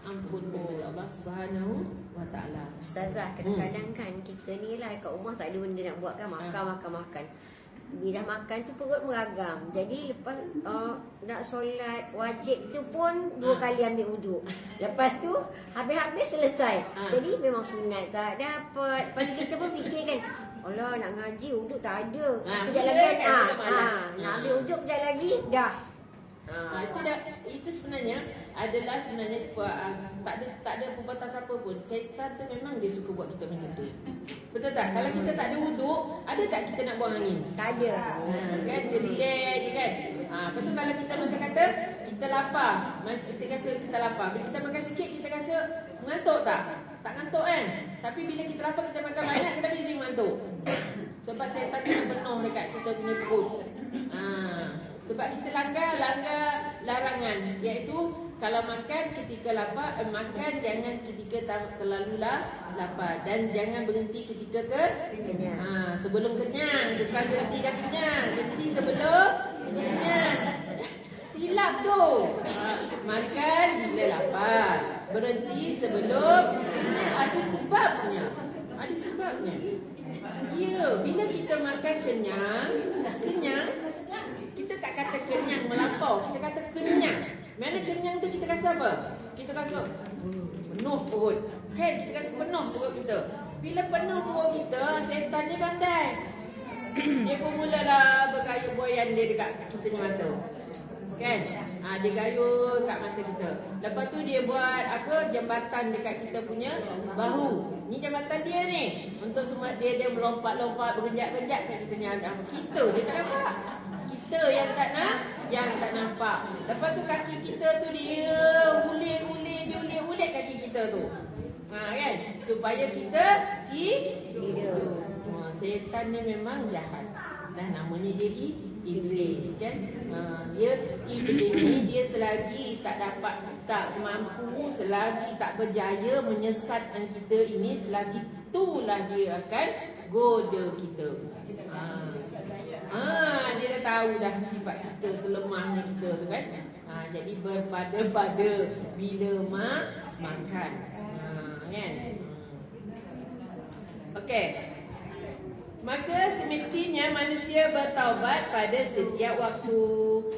A: ampun kepada Allah Subhanahu wa Ta'ala.
B: Ustazah, kadang-kadang kan kita ni lah kat rumah tak ada benda nak buat kan, makan. Bila makan tu perut meragam. Jadi lepas nak solat wajib tu pun 2 kali ambil wuduk. Lepas tu habis-habis selesai. Jadi memang sunat tak dapat. Lepas kita pun fikir kan, alah nak ngaji wuduk tak ada. Kejap lagi nak ambil wuduk kejap lagi dah.
A: Itu sebenarnya adalah tak ada perbuatan siapa pun. Syaitan tu memang dia suka buat kita macam tu. Betul tak? Kalau kita tak ada wuduk, ada tak kita nak buang angin?
B: Tak ada.
A: Kan dia relax je kan. Betul kalau kita macam kata kita lapar, kita rasa kita lapar. Bila kita makan sikit kita rasa mengantuk tak? Tak ngantuk kan? Tapi bila kita lapar kita makan banyak, kita jadi mengantuk. Sebab syaitan penuh dekat kita punya perut. Sebab kita langgar larangan, iaitu kalau makan ketika lapar, makan jangan ketika terlalu lapar dan jangan berhenti ketika
B: Kenyang.
A: sebelum kenyang, bukan berhenti dah kenyang, berhenti sebelum kenyang. Silap tu. Makan bila lapar, berhenti sebelum kenyang. Ada sebabnya. Ada sebabnya. Ya, bila kita makan kenyang, kita tak kata kenyang melampau, kita kata kenyang. Mana kenyang tu kita rasa apa? Kita rasa penuh perut. Kan, kita rasa penuh perut kita. Bila penuh perut kita, setan ni pandai. Dia pun mulalah bergayut boyan dia dekat kita ni mata. Kan? Dia gayut kat mata kita. Lepas tu dia buat apa? Jambatan dekat kita punya bahu. Ni jambatan dia ni. Untuk semua dia melompat-lompat, bergenjak-genjak kat kita ni. Kita dia tak nampak. Kita yang tak nampak. Lepas tu kaki kita tu dia ulit kaki kita tu. Kan? Supaya kita hidup. Setan ni memang jahat. Dah namanya dia iblis kan. Dia iblis ni dia selagi tak mampu, selagi tak berjaya menyesatkan kita ini, selagi itulah dia akan goda kita. Dia dah tahu dah sifat kita, kelemahnya kita tu kan. Jadi berpada-pada bila makan. Kan? Okey. Maka semestinya manusia bertaubat pada setiap waktu.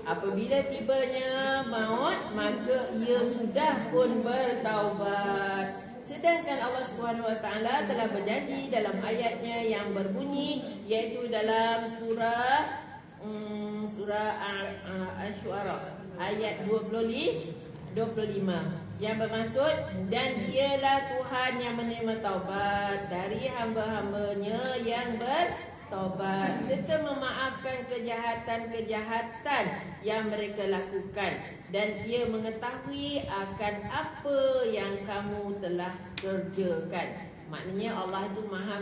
A: Apabila tibanya maut, maka ia sudah pun bertaubat. Sedangkan Allah SWT telah berjanji dalam ayatnya yang berbunyi, iaitu dalam surah Asy-Syu'ara ayat 25, yang bermaksud, dan dialah Tuhan yang menerima taubat dari hamba-hambanya yang bertaubat, serta memaafkan kejahatan-kejahatan yang mereka lakukan, dan Dia mengetahui akan apa yang kamu telah kerjakan. Maknanya Allah itu Maha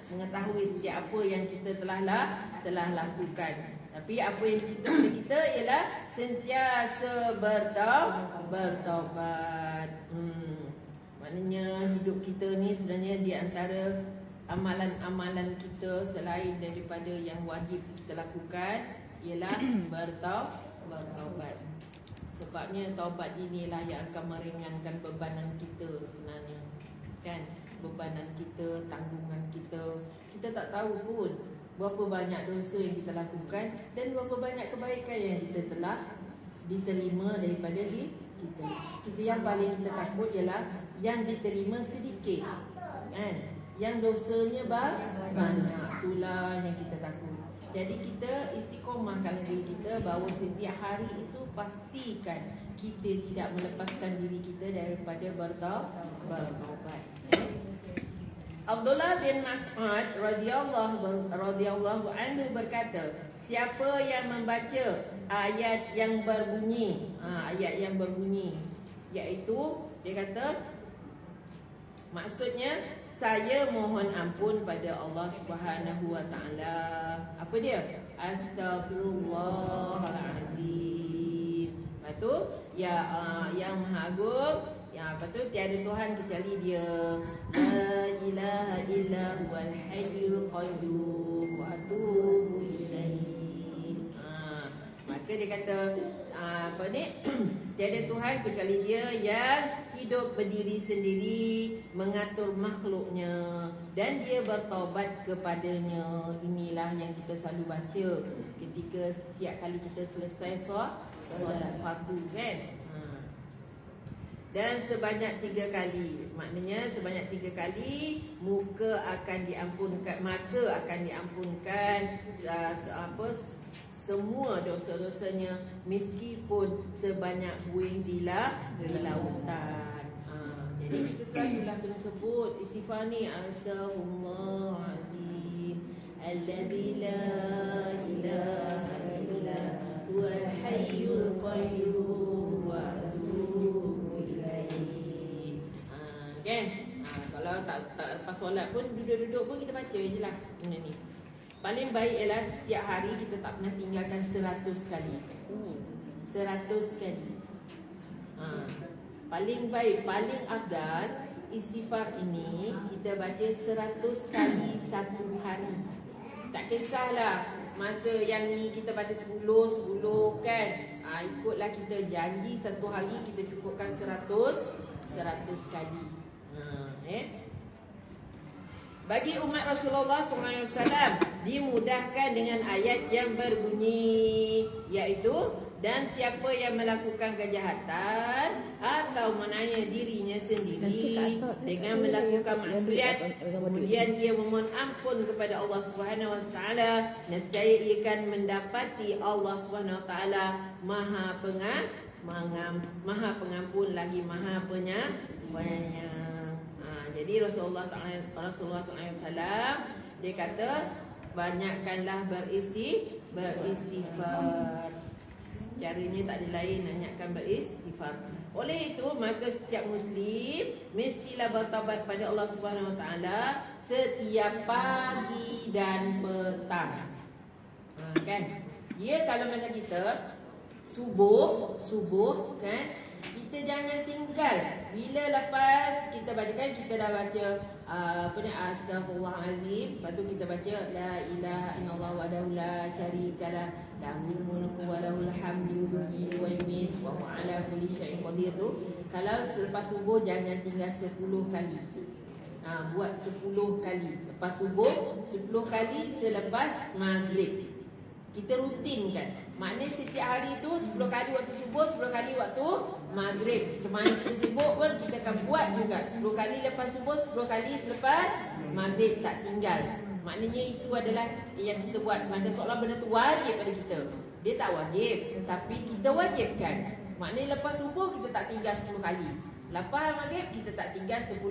A: mengetahui setiap apa yang kita telah lakukan. Tapi apa yang kita ialah sentiasa bertaubat. Maknanya hidup kita ni sebenarnya di antara amalan-amalan kita selain daripada yang wajib kita lakukan ialah bertaubat. Sebabnya taubat inilah yang akan meringankan bebanan kita sebenarnya. Kan? Bebanan kita, tanggungan kita. Kita tak tahu pun berapa banyak dosa yang kita lakukan dan berapa banyak kebaikan yang kita telah diterima daripada kita. Kita yang paling kita takut ialah yang diterima sedikit. Kan? Yang dosanya banyak. Itulah yang kita takut. Jadi kita istiqomahkan diri kita bahawa setiap hari itu pastikan kita tidak melepaskan diri kita daripada bertaubat. Abdullah bin Mas'ud radhiyallahu anhu berkata, siapa yang membaca ayat yang berbunyi, iaitu dia kata, maksudnya saya mohon ampun pada Allah Subhanahu wa taala. Apa dia? Astaghfirullahalazim. Lepas tu yang Maha Agung, lepas tu tiada Tuhan kecuali Dia. La ilaha illa huwal hayyul qayyum wa atubu ilaihi. Maka dia kata tiada Tuhan kecuali Dia yang hidup berdiri sendiri, mengatur makhluknya, dan Dia bertaubat kepadanya. Inilah yang kita selalu baca ketika setiap kali kita selesai solat fardu kan. Dan sebanyak 3 kali. Maknanya sebanyak 3 kali maka akan diampunkan semua dosa-dosanya meskipun sebanyak buih di lautan. Jadi kita selalulah kena sebut istighfar ni, astaghfirullahalazim alladzi la ilaha illa huwal hayyul qayyum wa atubu ilaihi. Kan? Kalau tak lepas solat pun, duduk-duduk pun kita baca je lah benda ni. Paling baik ialah setiap hari kita tak pernah tinggalkan 100 kali. 100 kali. Paling baik, paling afdal istighfar ini kita baca 100 kali satu hari. Tak kisahlah masa yang ni kita baca 10 kan. Ikutlah kita janji satu hari kita cukupkan 100 kali. Bagi umat Rasulullah SAW dimudahkan dengan ayat yang berbunyi, iaitu dan siapa yang melakukan kejahatan atau menanya dirinya sendiri dengan melakukan maksiat, kemudian ia memohon ampun kepada Allah Subhanahu Wa Taala, nescaya ia akan mendapati Allah Subhanahu Wa Taala Maha Pengampun lagi Maha Penyayang. Jadi Rasulullah SAW dia kata banyakkanlah beristighfar. Caranya tak ada lain, banyakkan beristighfar. Oleh itu maka setiap Muslim mestilah bertaubat pada Allah Subhanahu Wa Taala setiap pagi dan petang. Kan? Dia kalau macam kita subuh kan, kita jangan tinggal. Bila lepas kita baca kan, kita dah baca Astaghfirullahalazim, lepas tu kita baca la ilaha illallah wahdahu la syarikalah lahul mulku wa lahul hamdu yuhyi wa yumiit wa huwa ala kulli syai'in qadir tu. Kalau selepas subuh jangan tinggal 10 kali. Buat 10 kali lepas subuh, 10 kali selepas maghrib. Kita rutinkan. Maknanya setiap hari tu 10 kali waktu subuh, 10 kali waktu maghrib. Macam mana kita sibuk pun kita akan buat juga 10 kali lepas subuh, 10 kali selepas maghrib, tak tinggal. Maknanya itu adalah yang kita buat. Macam seolah benda tu wajib pada kita. Dia tak wajib, tapi kita wajibkan. Maknanya lepas subuh kita tak tinggal 10 kali. Lepas maghrib kita tak tinggal 10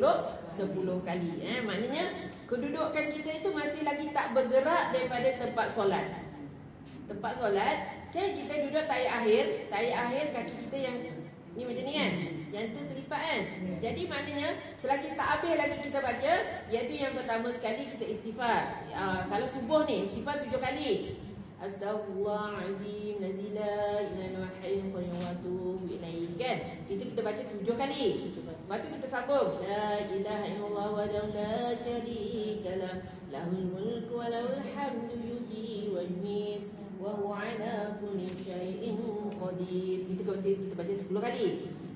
A: kali. Maknanya kedudukan kita itu masih lagi tak bergerak daripada tempat solat. Tempat solat kan kita duduk tayyat akhir kaki kita yang ni macam ni kan, yang tu terlipat kan. Jadi maknanya selagi tak habis lagi kita baca, iaitu yang pertama sekali kita istighfar. Kalau subuh ni istighfar 7 kali. Astaghfirullahalazim allazi la ilaha illa huwal qayyum wa atubu ilaihi kan. Itu kita baca 7 kali. Lepas tu kita sambung la ilaha illallah wahdahu la syarikalah lahul mulku wa lahul hamdu yuhyi wa yumiit wa huwa ala kulli syai'in qadir. Kita baca 10 kali.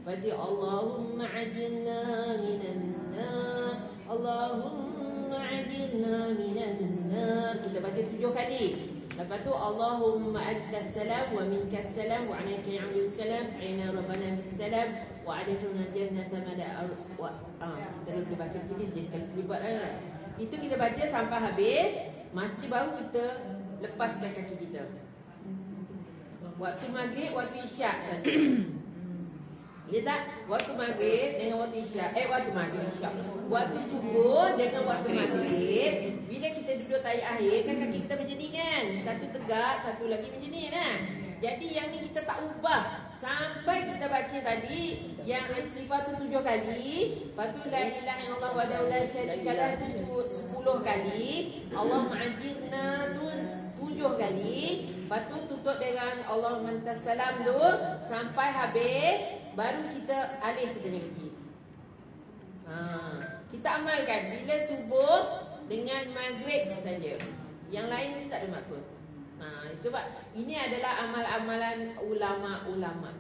A: Berarti Allahumma ajirna minan nar, Allahumma ajirna minan nar. Kita baca 7 kali. Lepas tu Allahumma antas salam wa minkas salam wa alayka ya'udus salam aina rabbana bis salam wa adkhilna jannata mada'a terus kita baca jadi terlibat lah. Itu kita baca sampai habis. Masa baru kita lepaskan kaki kita. Waktu maghrib, waktu isyak saja. Lihat tak? Waktu maghrib dengan waktu isyak. Waktu subuh dengan waktu maghrib. Bila kita duduk tayyat akhir kan kaki kita macam ni kan. Satu tegak, satu lagi macam ni kan. Jadi yang ni kita tak ubah sampai kita baca tadi yang istighfar tu 7 kali. Lepas tu la ilaha illallah wahdahu la syarikalah tu 10 kali. Allahumma ajirna tu 7 kali. Lepas tu tutup dengan Allahumma antas salam tu sampai habis. Baru kita alih kita punya kaki. Kita amalkan bila subuh dengan maghrib saja. Yang lain tak ada apa. Coba ini adalah amal-amalan ulama-ulama.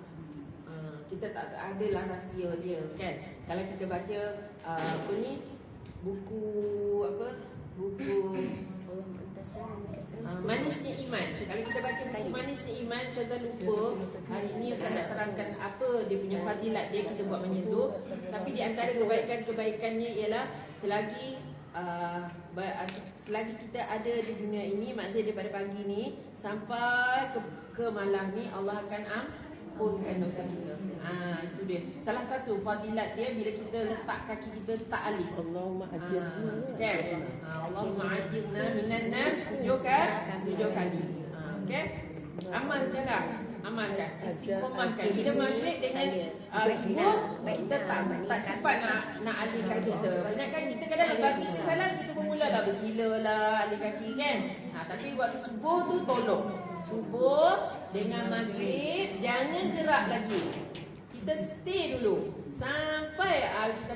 A: Kita tak adalah rahsia dia kan. Kalau kita baca buku Manisnya Iman. Kalau kita baca buku Manisnya Iman, saya lupa hari ini Ustaz nak terangkan apa dia punya fadilat dia, kita buat macam tu. Tapi di antara kebaikan-kebaikannya ialah selagi kita ada di dunia ini, maksudnya daripada pagi ni sampai ke malam ni, Allah akan ampunkan dosa kita. Itu dia. Salah satu fadilat dia bila kita letak kaki kita tak alih. Allahumma ajirna. Okey. Allahumma ajirna minan nar 7 kali. Okey. Amalkanlah. Amalkan. Istiqomahkan. Bila maghrib dengan subuh kita tak cepat nak alihkan kita. Banyakkan kita kadang bagi salam kita bermula dah bersila lah alih kaki kan. Tapi waktu subuh tu tolong. Subuh dengan maghrib jangan gerak lagi. Kita stay dulu sampai kita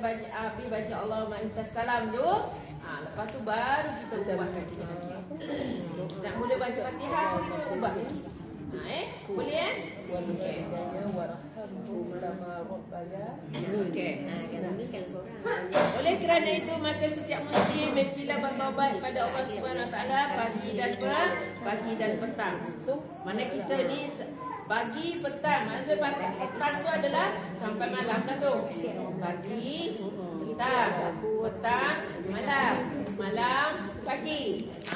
A: baca Allahumma antas salam dulu. Lepas tu baru kita ubahkan 3 kaki. Nak mula baca Fatihah kita ubah lagi. Boleh Okey. Okey.
B: Kalau ni kalau seorang
A: Oleh kerana itu maka setiap muslim mestilah bertaubat kepada Allah Subhanahu Wa Taala pagi dan petang. Mana kita ni pagi petang, maksud petang tu adalah sampai malam dah tu. Pagi, petang, malam, pagi.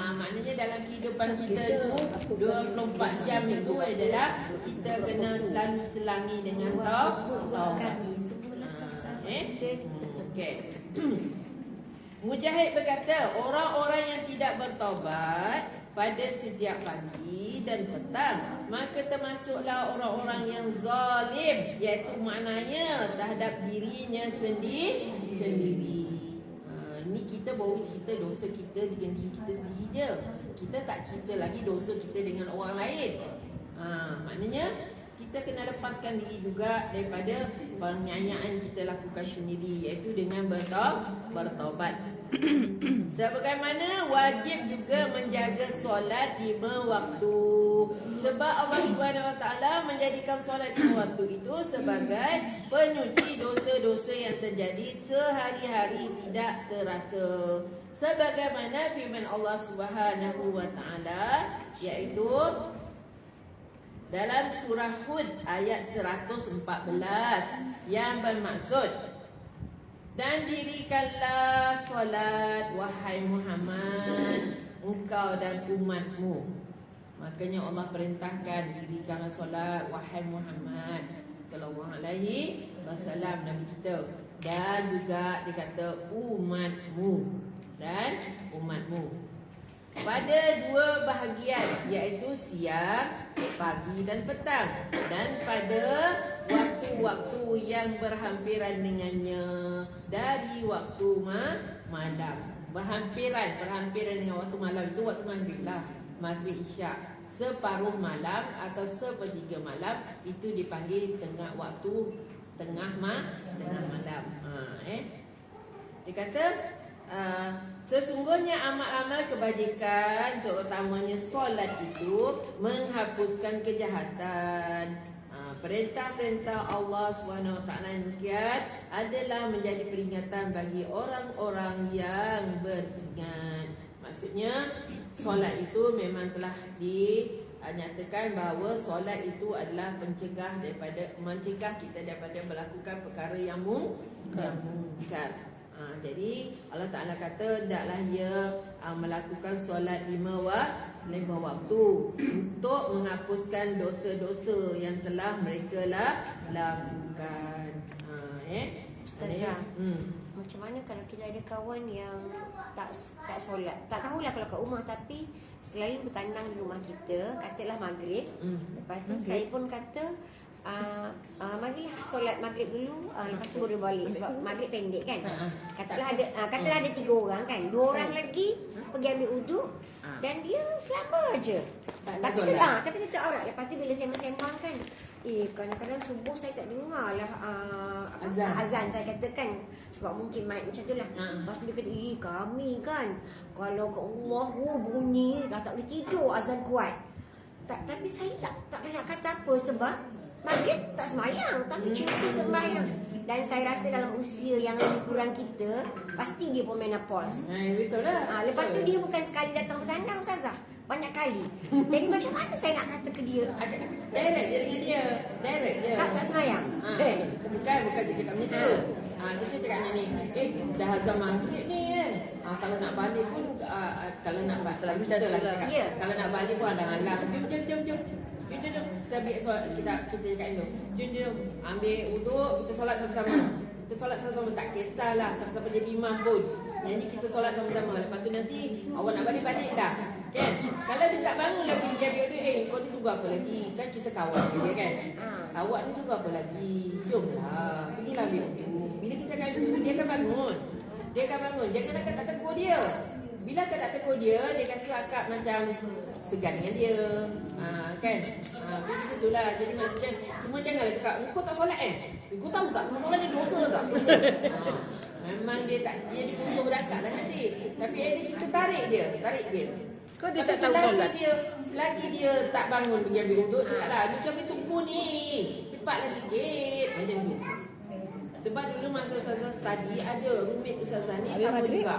A: Maknanya dalam kehidupan kita tu 24 jam itu adalah kita kena selalu selangi dengan taubat. Okey. Mujahid berkata, orang-orang yang tidak bertaubat pada setiap pagi dan petang, maka termasuklah orang-orang yang zalim, iaitu maknanya terhadap dirinya sendiri. Ini kita baru cerita dosa kita dengan diri kita sendiri je. Kita tak cerita lagi dosa kita dengan orang lain. Maknanya kita kena lepaskan diri juga daripada penganiayaan kita lakukan sendiri, iaitu dengan bertaubat. Sebagaimana wajib juga menjaga solat 5 waktu. Sebab Allah SWT menjadikan solat 5 waktu itu sebagai penyuci dosa-dosa yang terjadi sehari-hari tidak terasa. Sebagaimana firman Allah SWT, iaitu dalam surah Hud ayat 114 yang bermaksud, dan dirikanlah solat wahai Muhammad, engkau dan umatmu. Makanya Allah perintahkan dirikanlah solat wahai Muhammad sallallahu alaihi wasallam, Nabi kita. Dan juga dikata umatmu dan umatmu. Pada 2 bahagian, iaitu siang, pagi dan petang, dan pada waktu-waktu yang berhampiran dengannya dari waktu malam. Berhampiran dengan waktu malam itu waktu maghrib lah, maghrib isyak. Separuh malam atau sepertiga malam itu dipanggil tengah malam. Dia kata sesungguhnya amal-amal kebajikan, terutamanya solat itu menghapuskan kejahatan. Perintah-perintah Allah SWT yang demikian adalah menjadi peringatan bagi orang-orang yang beringat. Maksudnya solat itu memang telah dinyatakan bahawa solat itu adalah mencegah kita daripada melakukan perkara yang mungkar. Jadi Allah Ta'ala kata hendaklah ia melakukan solat 5 waktu untuk menghapuskan dosa-dosa yang telah mereka lakukan.
B: Ustazah, macam mana kalau kita ada kawan yang tak solat? Tak tahulah kalau kat rumah, tapi selalu bertandang di rumah kita, katalah maghrib. Lepas tu saya pun kata marilah solat maghrib dulu, lepas tu baru balik. Sebab maghrib pendek kan. Katalah ada 3 orang kan, 2 orang lagi pergi ambil uduk, dan dia selamba aje. Tapi dia tak aurat. Lepas tu bila sembang-sembang kan, kadang-kadang subuh saya tak dengar lah azan saya katakan, sebab mungkin mic macam tu lah. Lepas tu dia kata, kami kan kalau kat rumah bunyi dah tak boleh tidur, azan kuat. Tapi saya tak boleh nak kata apa, sebab maghrib tak sembahyang, tapi cuti sembahyang. Dan saya rasa dalam usia yang lebih kurang kita, pasti dia pun menopause.
A: Betul lah.
B: Lepas tu dia bukan sekali datang bertandang, Ustazah, banyak kali. Jadi macam mana saya nak kata ke dia?
A: Direct je dengan dia. Direct je.
B: Tak sembahyang.
A: Bukan dia cakap macam tu. Dia cakap macam ni, dah azan maghrib ni kan. Kalau nak balik pun kalau nak balik kita lah cakap. Kalau nak balik pun ada halang. Jom. Kita ambil solat, kita cakap dulu. Jom ambil uduk, kita solat sama-sama. Kita solat sama-sama, tak kisahlah siapa-siapa jadi imam pun. Jadi kita solat sama-sama. Lepas tu nanti awak nak balik dah. Kan? Kalau dia tak bangun lagi, dia ambil uduk, kau ni tunggu apa lagi? Kan kita kawan dia kan. Awak ni tunggu apa lagi? Jomlah, pergilah ambil uduk. Bila kita akan uduk, dia akan bangun. Jangan tak tegur dia. Bila kau tak tegur dia, dia kasi akak macam segan dengan dia. Kan? Jadi itulah. Jadi maksudnya cuma janganlah cakap kau tak solat kau tahu tak solat ni dosa tak? Dosa. Memang dia tak jadi musuh berdekat lah nanti. Tapi kita tarik dia.
C: Kau dia tak tahu solat.
A: Selagi dia tak bangun pergi ambil uduk, cakaplah ni kami tunggu ni. Cepatlah sikit. Macam tu. Sebab dulu masa Ustazah study ada roommate Ustazah ni sama juga.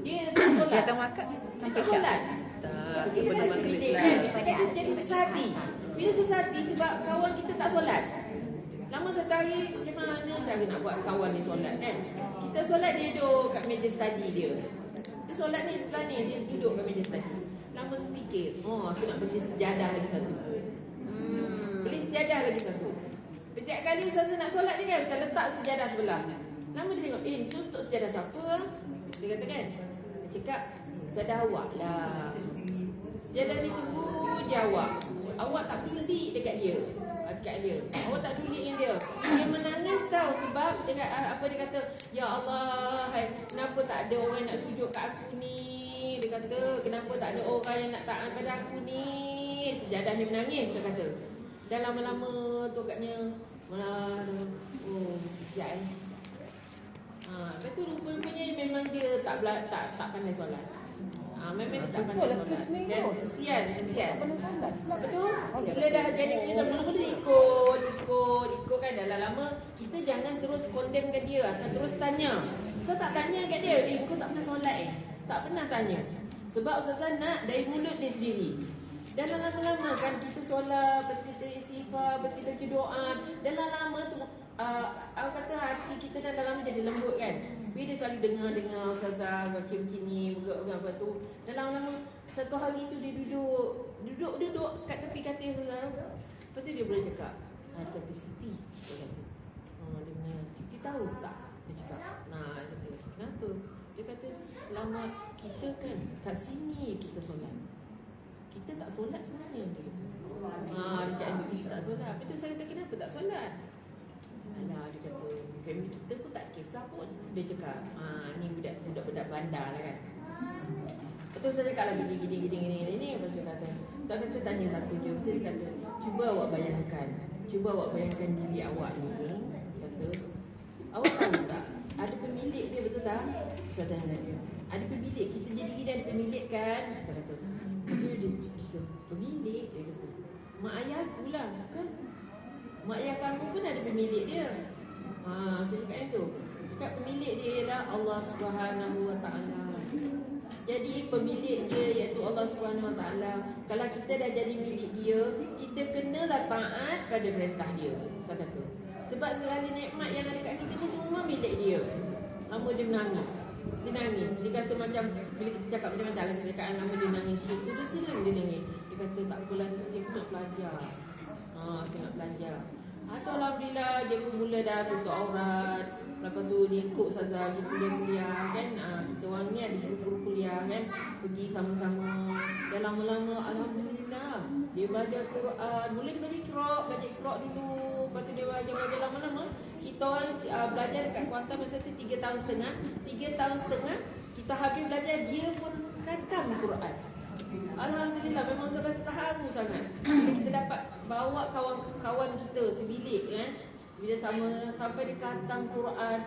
A: Dia tak solat.
C: Dia tak makan
A: Dia tak solat.
C: Tak, sebelum maghrib lah.
A: Kita jadi susah hati. Bila susah hati sebab kawan kita tak solat. Lama satu hari macam mana cara nak buat kawan ni solat kan? Kita solat dia duduk kat meja study dia. Dia solat ni sebelah ni, dia duduk kat meja study. Lama saya fikir, aku nak beli sejadah lagi satu. Beli sejadah lagi satu. Setiap kali saya nak solat je kan, saya letak sejadah sebelah. Lama dia tengok, ni untuk sejadah siapa? Dia kata kan, dia cakap, sejadah awak lah. Sejadah ni tunggu je awak. Awak tak peduli dekat dia. Dekat dia. Awak tak peduli dengan dia. Dia menangis tau sebab dia, apa dia kata, ya Allah, kenapa tak ada orang nak sujud kat aku ni? Dia kata, kenapa tak ada orang yang nak taat pada aku ni? Sejadah ni menangis, dia kata. Dan lama-lama tu katnya malah sekejap lepas tu rupanya memang dia tak pandai solat. Memang dia tak pandai solat. Dan kesian. Betul? Bila dah jadi macam tu, mula-mula ikut kan. Dah lama kita jangan terus condemnkan dia, akan terus tanya. Saya tak tanya kat dia, kau tak pernah solat tak pernah tanya. Sebab Ustazah nak dari mulut dia sendiri. Dan lama-lama kan kita solat, kita istighfar, kita doa. Dan lama tu aku kata hati kita dah lama jadi lembut kan. Bila dia selalu dengar Ustazah macam ni, apa tu. Dan lama-lama satu hari tu dia duduk kat tepi katil Ustazah. Lepas tu dia boleh cakap, kata Siti. Dia kata, dia punya Siti tahu tak? Dia cakap, dia kata, kenapa? Dia kata selama kita kan kat sini kita solat. Kita tak solat sebenarnya dia. Dia cakap kita tak solat. Lepas tu saya kata kenapa tak solat? Alah dia kata family kita pun tak kisah pun. Dia cakap ni budak-budak bandar lah kan. Lepas tu saya cakap lagi gini. Lepas tu kata saya kata tanya satu je. Saya kata cuba awak bayangkan diri awak ni. Kata awak tahu tak ada pemilik dia betul tak? Saya tanya dia. Ada pemilik, kita jadi gini ada pemilik kan? Saya kata dia pemilik, dia kata mak ayah aku lah kan? Mak ayah kamu pun ada pemilik dia. Saya cakap yang tu. Cakap pemilik dia ialah Allah Subhanahu Wa Taala. Jadi pemilik dia iaitu Allah Subhanahu Wa Taala. Kalau kita dah jadi milik dia, kita kenalah taat pada perintah dia. Saya kata. Sebab segala nikmat yang ada kat kita ni semua milik dia. Lama dia menangis. Dia rasa macam bila kita cakap macam-macam lah, kita cakap lama dia nangis. Sedih-sedih dia nangis. Dia kata tak apalah, aku nak belajar. Aku nak belajar. Atau alhamdulillah dia pun mula dah tutup aurat. Lepas tu dia ikut Ustazah pergi kuliah kan. Kita orang ni ada guru kuliah kan. Pergi sama-sama. Dan lama-lama alhamdulillah dia belajar Quran. Mula dia belajar Iqra' dulu. Lepas tu dia belajar lama-lama. Kita orang belajar dekat Kuantan masa tu 3 tahun setengah. 3 tahun setengah kita habis belajar, dia pun khatam Quran. Alhamdulillah, memang saya rasa terharu sangat bila kita dapat bawa kawan-kawan kita sebilik kan. Bila sampai dia khatam Quran,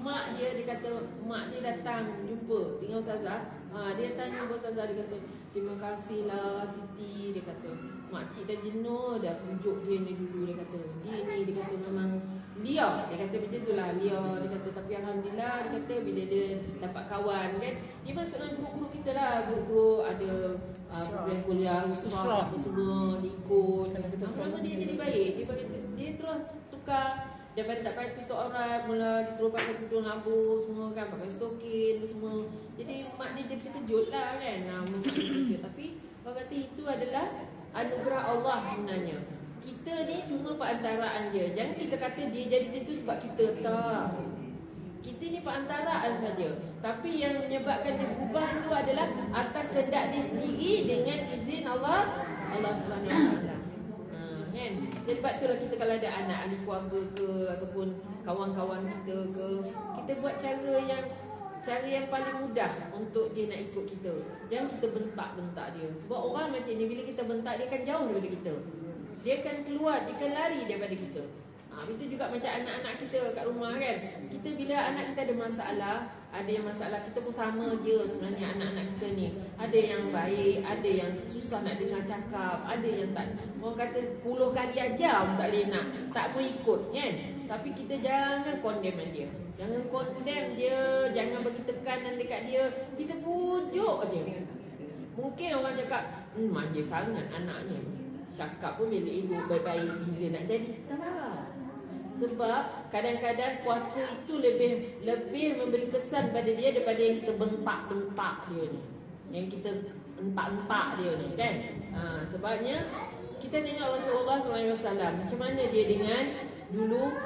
A: mak dia kata mak dia datang jumpa dengan Ustazah. Dia tanya Ustazah, dia kata terima kasihlah Siti. Dia kata makcik dah jenuh dah tunjuk dia ni dulu. Dia kata dia kata memang liar. Dia kata macam itulah liar. Dia kata tapi alhamdulillah, dia kata bila dia dapat kawan kan, dia masuk dalam grup-grup kita lah. Grup-grup ada kuliah Usrah apa semua dia ikut. Lama dia jadi baik. Dia terus tukar. Daripada tak pakai tutup aurat, mula terus pakai tudung lampu semua kan, pakai stokin semua. Jadi mak dia jadi terkejut lah kan. Mak dia terkejut. Tapi orang kata itu adalah anugerah Allah sebenarnya. Kita ni cuma perantaraan je. Jangan kita kata dia jadi macam tu sebab kita tak. Kita ni perantaraan saja. Tapi yang menyebabkan dia berubah itu adalah atas kehendak dia sendiri dengan izin Allah Subhanahu Wa Taala. Kan? Jadi sebab itulah kita kalau ada anak, ahli keluarga ke ataupun kawan-kawan kita ke, kita buat cara yang cara yang paling mudah untuk dia nak ikut kita. Jangan kita bentak-bentak dia. Sebab orang macam ni bila kita bentak dia akan jauh daripada kita. Dia akan keluar, dia akan lari daripada kita. Itu juga macam anak-anak kita kat rumah kan. Kita bila anak kita ada masalah, ada yang masalah, kita pun sama je sebenarnya anak-anak kita ni. Ada yang baik, ada yang susah nak dengar cakap, ada yang tak, orang kata 10 kali ajar pun tak boleh nak, tak pun ikut kan. Tapi kita jangan condemn dia. Jangan condemn dia, jangan bagi tekanan dekat dia. Kita pujuk aja. Mungkin orang cakap, manja sangat anaknya. Cakap pun elok-elok, baik-baik bila nak jadi. Tak. Sebab kadang-kadang kuasa itu lebih memberi kesan pada dia daripada yang kita bentak-bentak dia ni, yang kita entak-entak dia ni kan. Sebabnya kita tengok Rasulullah SAW macam mana dia dengan dulu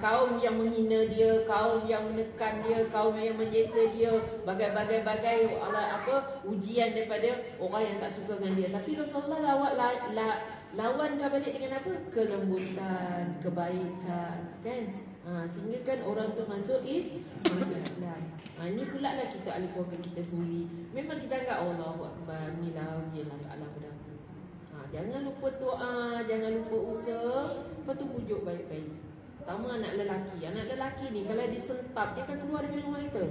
A: kaum yang menghina dia, kaum yang menekan dia, kaum yang menjesa dia, bagai-bagai ujian daripada orang yang tak suka dengan dia. Tapi Rasulullah lawankan balik dengan apa? Kelembutan, kebaikan kan. Sehingga kan orang tu masuk Islam. Ini pula lah kita ahli keluarga kita sendiri. Memang kita anggap Allahu Akbar, inilah Allah Ta'ala berdaku. Jangan lupa doa, jangan lupa usaha. Lepas tu pujuk baik-baik. Pertama anak lelaki. Anak lelaki ni kalau dia sentap, dia akan keluar dari rumah kita.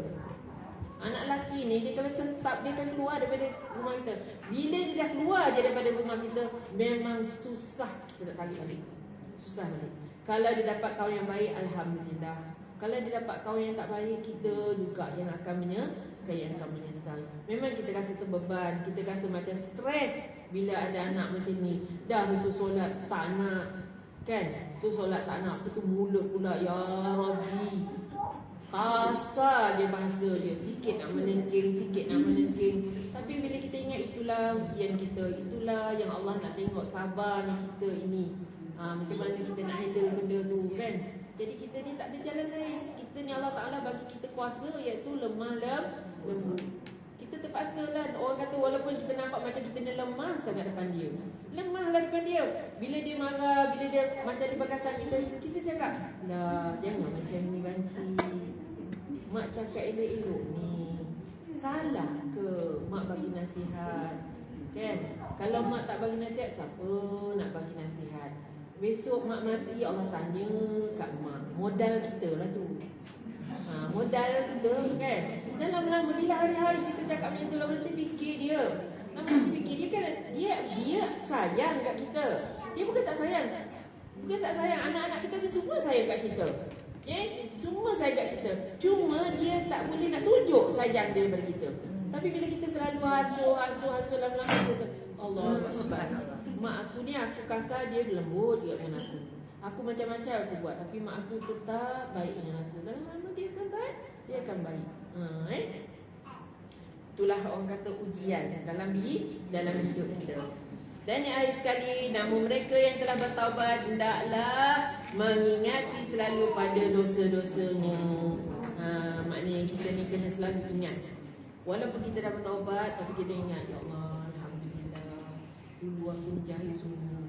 A: Anak lelaki ni dia kalau sentap, dia akan keluar daripada rumah kita. Bila dia dah keluar je daripada rumah kita, memang susah kita nak tarik balik. Susah balik. Kalau dia dapat kawan yang baik, alhamdulillah. Kalau dia dapat kawan yang tak baik, kita juga yang akan menyesal. Memang kita rasa terbeban, kita rasa macam stres bila ada anak macam ni. Dah usul solat tak nak kan? Usul solat tak nak, lepas tu mulut pula ya Rabbi. Kasar je bahasa dia, sikit nak menengking. Tapi bila kita ingat itulah ujian kita, itulah yang Allah nak tengok sabarnya kita ini. Macam mana kita nak handle benda tu kan. Jadi kita ni tak ada jalan lain. Kita ni Allah Ta'ala bagi kita kuasa, iaitu lemah lembut. Kita terpaksalah, orang kata walaupun kita nampak macam kita ni lemah sangat depan dia, lemahlah depan dia. Bila dia marah, bila dia macam dia berkasar kita cakap, lah jangan macam ni banci. Mak cakap elok-elok ni, salah ke mak bagi nasihat kan? Kalau mak tak bagi nasihat, siapa nak bagi nasihat? Besok mak mati, Allah tanya kat mak. Modal kita lah tu. Modal kita kan. Dan lama-lama bila hari-hari kita cakap macam tu, lama nanti fikir dia. Lama-lama fikir dia kan, dia sayang kat kita. Dia bukan tak sayang. Anak-anak kita ni semua sayang kat kita. Cuma sayang kat kita. Cuma dia tak boleh nak tunjuk sayang dia daripada kita. Tapi bila kita selalu asuh lama-lama kita, Allah Akbar. Mak aku ni, aku kasar, dia lembut juga dengan aku. Aku macam-macam aku buat, tapi mak aku tetap baik dengan aku. Dan lama-lama dia akan baik. Itulah orang kata ujian dalam hidup kita. Dan yang akhir sekali, namun mereka yang telah bertaubat hendaklah mengingati selalu pada dosa-dosanya. Maknanya kita ni kena selalu ingat. Walaupun kita dah bertaubat, tapi kita ingat, ya Allah, alhamdulillah, dulu aku jahil sungguh.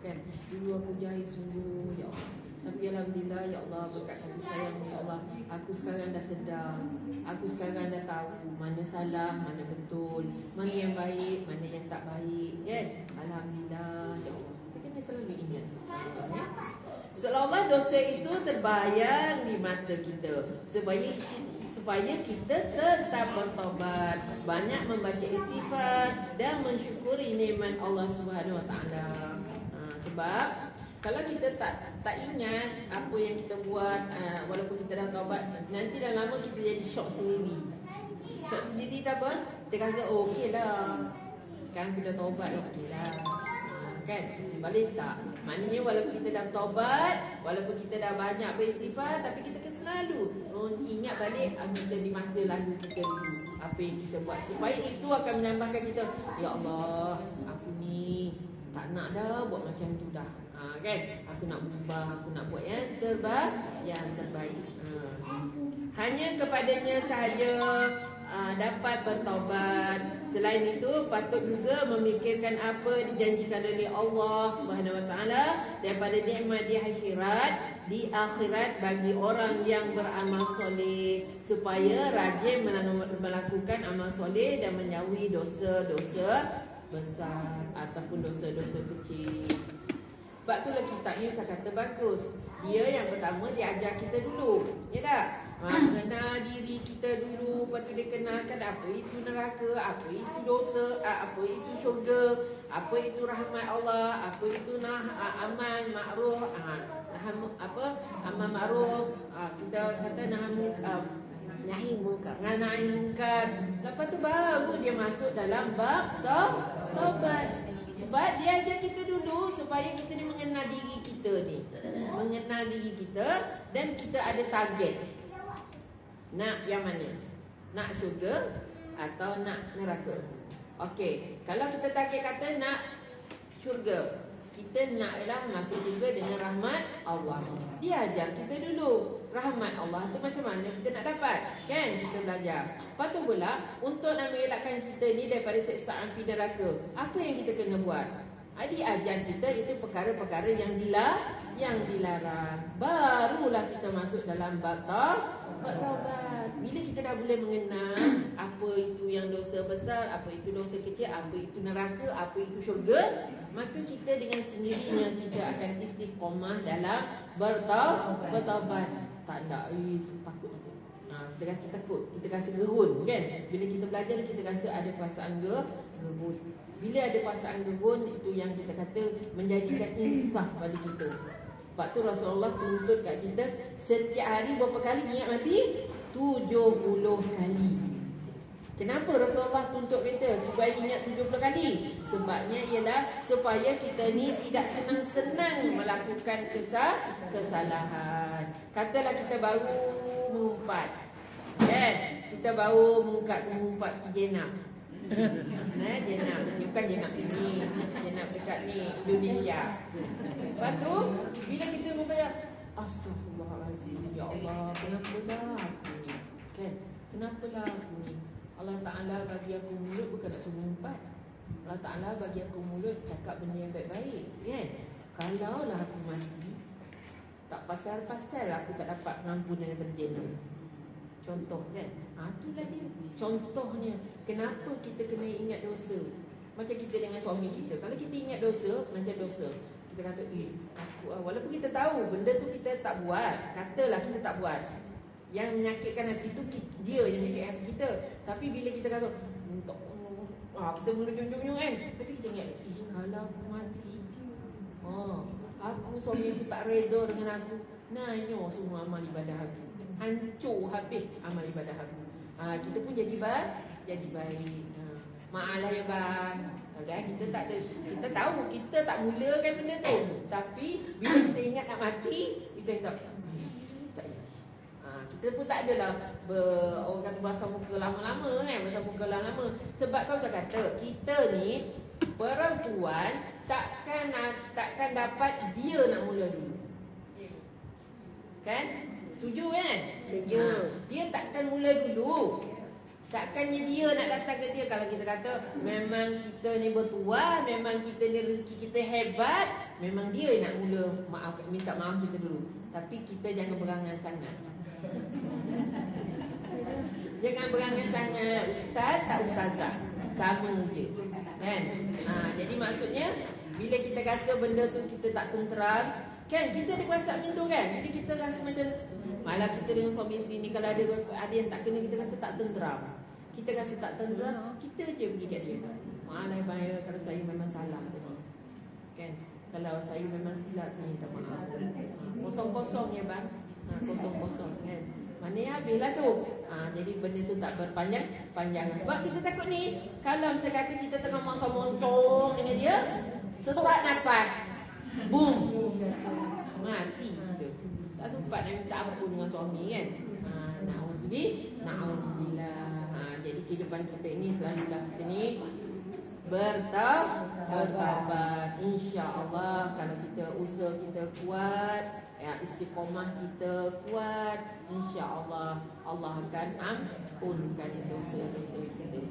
A: Kan? Dulu aku jahil sungguh, ya Allah. Tapi alhamdulillah, ya Allah, berkat kasih sayang, ya Allah, aku sekarang dah sedar. Aku sekarang dah tahu mana salah, mana betul, mana yang baik, mana yang tak baik, kan? Alhamdulillah, ya Allah. Kita kena selalu ingat. Seolah-olah dosa itu terbayang di mata kita, supaya kita tetap bertaubat, banyak membaca istighfar dan mensyukuri nikmat Allah Subhanahu Wa Taala. Sebab kalau kita tak ingat apa yang kita buat, walaupun kita dah taubat, nanti dah lama kita jadi shock sendiri. Shock sendiri tak apa? Kita rasa okey dah, sekarang kita taubat, okey dah. Kan? Balik tak? Maknanya walaupun kita dah taubat, walaupun kita dah banyak beristighfar, tapi kita kena selalu ingat balik kita di masa lalu kita dulu, apa yang kita buat, supaya itu akan menambahkan kita, ya Allah, aku ni tak nak dah buat macam tu dah. Kan? Aku nak berubah, aku nak buat yang terbaik. Hanya kepadanya sahaja dapat bertaubat. Selain itu patut juga memikirkan apa dijanjikan oleh Allah Subhanahu Wa Taala daripada nikmat di akhirat bagi orang yang beramal soleh, supaya rajin melakukan amal soleh dan menjauhi dosa-dosa besar ataupun dosa-dosa kecil. Sebab itulah kitab ni saya kata bagus. Dia yang pertama dia ajar kita dulu, ya tak? Mengenal diri kita dulu, lepas tu dia kenalkan apa itu neraka, apa itu dosa, apa itu syurga, apa itu rahmat Allah, apa itu amal ma'ruf, amal ma'ruf, kita kata
B: Nahi munkar.
A: nahi munkar. Lepas tu baru dia masuk dalam bab taubat. Sebab dia ajar kita dulu supaya kita ni mengenal diri kita ni. Mengenal diri kita dan kita ada target. Nak yang mana? Nak syurga atau nak neraka? Okey, kalau kita target kata nak syurga, kita naklah masuk syurga dengan rahmat Allah. Dia ajar kita dulu. Rahmat Allah tu macam mana kita nak dapat? Kan kita belajar. Lepas tu pula, untuk nak mengelakkan kita ni daripada siksaan api neraka, apa yang kita kena buat? Dia ajar kita itu perkara-perkara yang dilarang. Barulah kita masuk dalam bab taubat. Bila kita dah boleh mengenal apa itu yang dosa besar, apa itu dosa kecil, apa itu neraka, apa itu syurga, maka kita dengan sendirinya kita akan istiqamah dalam bertaubat. Tak nak takut. Kita rasa takut, kita rasa gerun kan. Bila kita belajar kita rasa ada perasaan gerun. Bila ada perasaan gerun, itu yang kita kata menjadikan insaf pada kita. Sebab tu Rasulullah tuntut kat kita setiap hari berapa kali ingat mati? 70 kali. Kenapa Rasulullah tuntut kita supaya ingat 70 kali? Sebabnya ialah supaya kita ni tidak senang-senang melakukan kesalahan. Katalah kita baru mengumpat, kan? Kita baru mengumpat jenab. Jenab, bukan jenab sini, jenab dekat ni Indonesia. Lepas tu bila kita membayar, astagfirullahalazim, ya Allah, kenapa dah aku ni? Kan? Kenapalah aku ni? Allah Ta'ala bagi aku mulut bukan nak suruh umpat. Allah Ta'ala bagi aku mulut cakap benda yang baik-baik, kan? Kalaulah aku mati, tak pasal-pasal aku tak dapat pengampunan daripada jenab. Contoh kan? Itulah dia. Contohnya, kenapa kita kena ingat dosa? Macam kita dengan suami kita. Kalau kita ingat dosa, macam dosa, kita kata, aku walaupun kita tahu benda tu kita tak buat, katalah kita tak buat, yang menyakitkan hati tu dia yang menyakitkan hati kita. Tapi bila kita kata untuk kita mula junjung-junjung kan, lepas tu kita ingat, kalau aku mati, aku suami aku tak reda dengan aku, nanya semua amal ibadah aku, hancur habis amal ibadah aku. Kita pun jadi baik. Maaflah ya bang. Kita tak ada, kita tahu kita tak mulakan benda tu. Tapi bila kita ingat nak mati, kita tak. Kita pun tak adalah orang kata basah muka lama-lama kan, basah muka lama-lama. Sebab kau saya kata, kita ni perempuan takkan dapat dia nak mula dulu. Kan? Setuju kan?
B: Setuju.
A: Dia takkan mula dulu. Takkannya dia nak datang ke dia. Kalau kita kata memang kita ni bertuah, memang kita ni rezeki kita hebat, memang dia nak mula minta maaf kita dulu. Tapi kita jangan berangan sangat. Jangan berangan sangat. Ustaz tak ustazah, sama je kan? Jadi maksudnya bila kita rasa benda tu kita tak tenteram, kan, kita ada kuasa macam tu kan. Jadi kita rasa macam malah kita dengan suami isteri ni, kalau ada yang tak kena, kita rasa tak tenteram. Kita rasa tak tenteram, kita je pergi kat dia. Malah bayar kalau saya memang salah tadi, kan? Kalau saya memang silap, saya minta maaf. Kosong-kosong ya bang. Kosong-kosong kan. Maknanya habislah tu. Jadi benda tu tak berpanjang. Sebab kita takut ni, kalau misalnya kata kita tengah masa moncong dengan dia, sesak nafas, boom, mati kita. Tak sempat nak minta ampun dengan suami kan. Na'udzubillah. Jadi kehidupan kita ini selalulah kita ni bertaubat. insya-Allah kalau kita usaha kita kuat, ya, istiqomah kita kuat, insya-Allah Allah akan ampunkan dosa-dosa kita.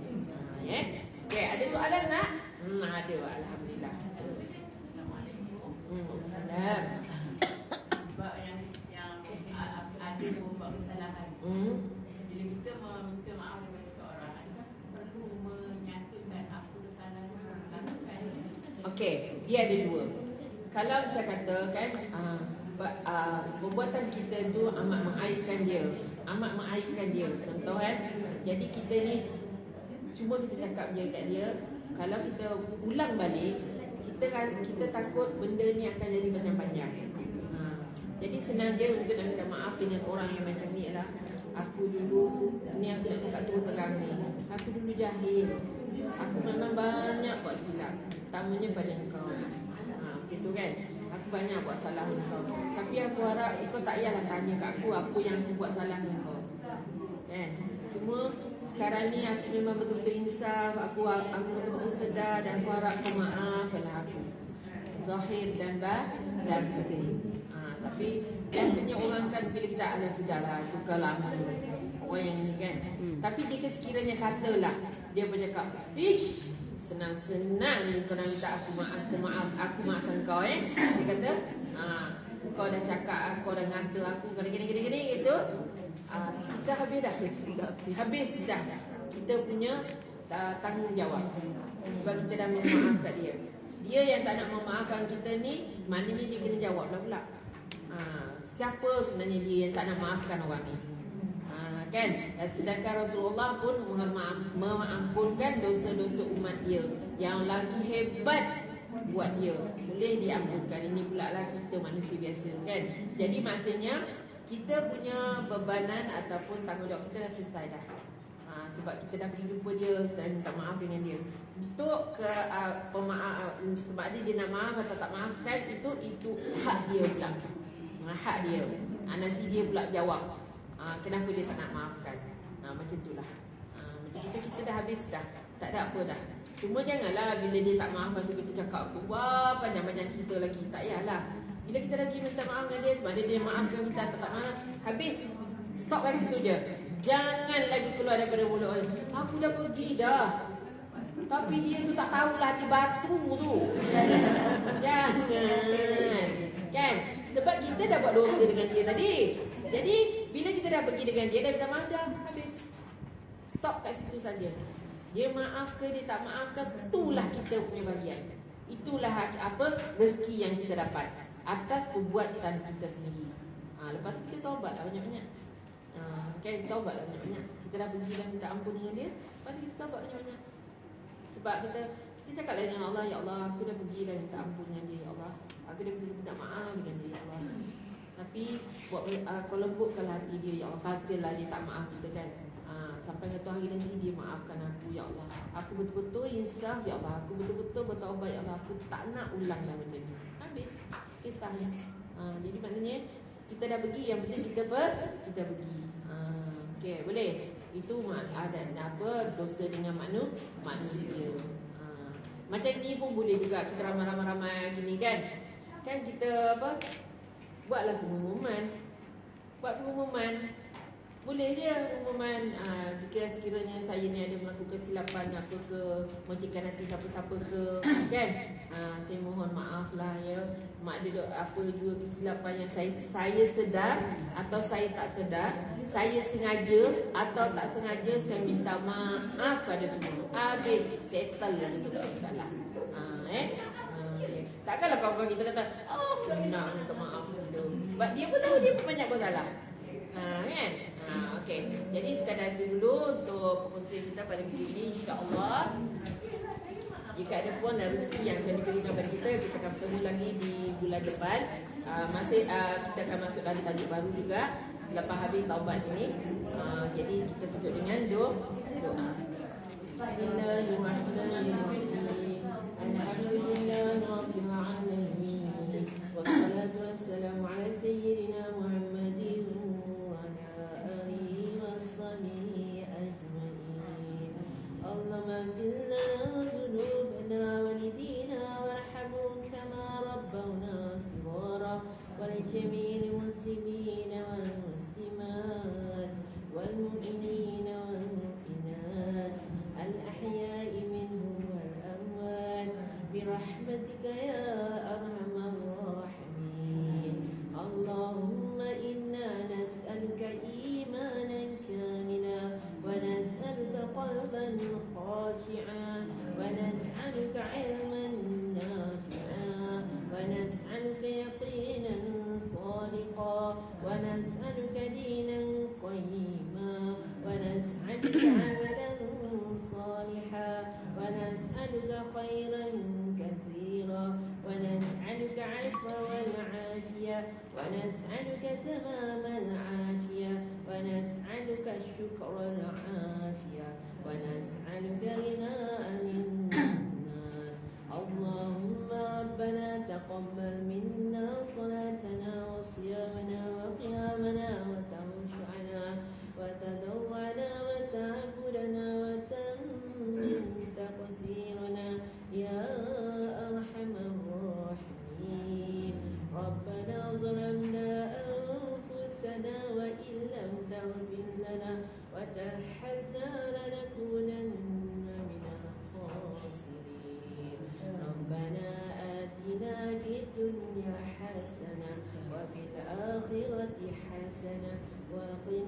A: Ya. Okey, ada soalan tak? Ada, alhamdulillah. Salam.
D: Sebab yang ada pun buat kesalahan. Bila kita meminta maaf kepada seorang, adakah perlu menyatakan apa kesalahan yang dilakukan?
A: Okey, dia ada dua. Kalau saya katakan perbuatan kita tu amat mengaibkan dia. Contoh jadi kita ni cuma kita cakap je kat dia, kalau kita ulang balik, kita takut benda ni akan jadi panjang-panjang. Jadi senang je untuk nak minta maaf dengan orang yang macam ni lah. Aku dulu, ni aku nak cakap terus terang ni, aku dulu jahil, aku memang banyak buat silap, terutamanya pada engkau. Gitu kan, aku banyak buat salah engkau, tapi aku harap kau tak payahlah tanya kat aku apa yang aku buat salah engkau, kan? Cuma sekarang ni aku memang betul-betul insaf, aku betul-betul sedar, dan aku harap kau maafkanlah aku, zahir dan batin. Tapi biasanya orang kan bila kita ada sudahlah, tukar lama orang yang ni kan. Tapi jika sekiranya katalah dia bercakap, ish, senang-senang ni kau nak minta aku maafkan kau Dia kata, kau dah cakap, kau dah ngata aku, kau dah gini gitu. Kita habis dah kita punya tanggungjawab. Sebab kita dah minta maaf kat dia. Dia yang tak nak memaafkan kita ni, maknanya dia kena jawab lah pula. Siapa sebenarnya dia yang tak nak maafkan orang ni? Kan? Sedangkan Rasulullah pun mengampunkan dosa-dosa umat dia yang lagi hebat buat dia, boleh diampunkan. Ini pula lah kita manusia biasa, kan? Jadi maksudnya kita punya bebanan ataupun tanggungjawab kita dah selesai dah. Sebab kita dah pergi jumpa dia, kita minta maaf dengan dia. Untuk dia nak maaf atau tak maafkan, itu hak dia pula. Hak dia. Nanti dia pula jawab kenapa dia tak nak maafkan. Macam itulah. Macam kita dah habis dah, tak ada apa dah. Cuma janganlah bila dia tak maafkan tu kita cakap aku, wah panjang-panjang cerita lagi. Tak payahlah. Bila kita lagi minta maaf dengan dia, sebab dia maafkan kita tak maaf, habis. Stop kat situ je. Jangan lagi keluar daripada mulut. Aku dah pergi dah, tapi dia tu tak tahulah hati batu tu. Jangan. Kan? Sebab kita dah buat dosa dengan dia tadi. Jadi bila kita dah pergi dengan dia, dah minta maaf dah, habis. Stop kat situ saja. Dia maaf ke dia tak maaf ke, itulah kita punya bagian. Itulah rezeki yang kita dapat atas perbuatan kita sendiri. Lepas tu kita taubatlah banyak-banyak. Kan, taubatlah banyak-banyak. Kita dah pergi dan minta ampun dengan dia, lepas tu kita taubat banyak-banyak. Sebab kita cakaplah dengan Allah, ya Allah, aku dah pergi dan minta ampun dengan dia, ya Allah. Aku dah pergi minta maaf dengan dia, ya Allah. Tapi kau lembutkanlah hati dia, ya Allah. Katalah dia tak maaf kita, kan. Sampai satu hari nanti dia maafkan aku, ya Allah. Aku betul-betul insaf, ya Allah. Aku betul-betul bertaubat, ya Allah. Aku tak nak ulang dah benda ni. Habis kisahnya. Jadi maknanya kita dah pergi, yang penting kita pergi. Okey, boleh. Itu ada dosa dengan manusia. Macam ni pun boleh juga. Kita ramai-ramai gini, kan. Kan kita buatlah pengumuman. Boleh dia pengumuman, jika sekiranya saya ni ada melakukan kesilapan apa ke, mencikkan hati siapa-siapa ke, kan, saya mohon maaf lah ya. Mak ada apa juga kesilapan yang saya sedar atau saya tak sedar, saya sengaja atau tak sengaja, saya minta maaf pada semua. Habis, settle lah itu masalah. Takkanlah kawan-kawan kita kata, senang minta maaf tu. Sebab dia pun tahu dia pun banyak buat salah. Kan? Okey. Jadi sekadar itu dulu untuk perkongsian kita pada minggu ini, insya-Allah. Jika ada pun rezeki yang akan diberikan kepada kita akan bertemu lagi di bulan depan. Kita akan masuk dalam tajuk baru juga selepas habis taubat ini. Jadi kita tutup dengan doa. Bismillahirrahmanirrahim. Alhamdulillahirabbil alamin. Wassalatu wassalamu ala sayyidina Muhammadin wa ala alihi washabihi ajma'in. Allahumma ighfir lana dhunubana walidina warhamhum ونسألك تمام العافية ونسألك الشكر العافية ونسألك غناء للناس. اللهم ربنا تقبل منا صلاتنا وصيامنا وقيامنا وتخشعنا وتضرعنا وتعبدنا وتمن تقصيرنا يا أرحم الراحمين. ربنا ظلمنا أنفسنا وإن لم تغفر لنا وترحمنا لنكونن من الخاسرين. ربنا آتنا في الدنيا حسنة وفي الآخرة حسنة وقنا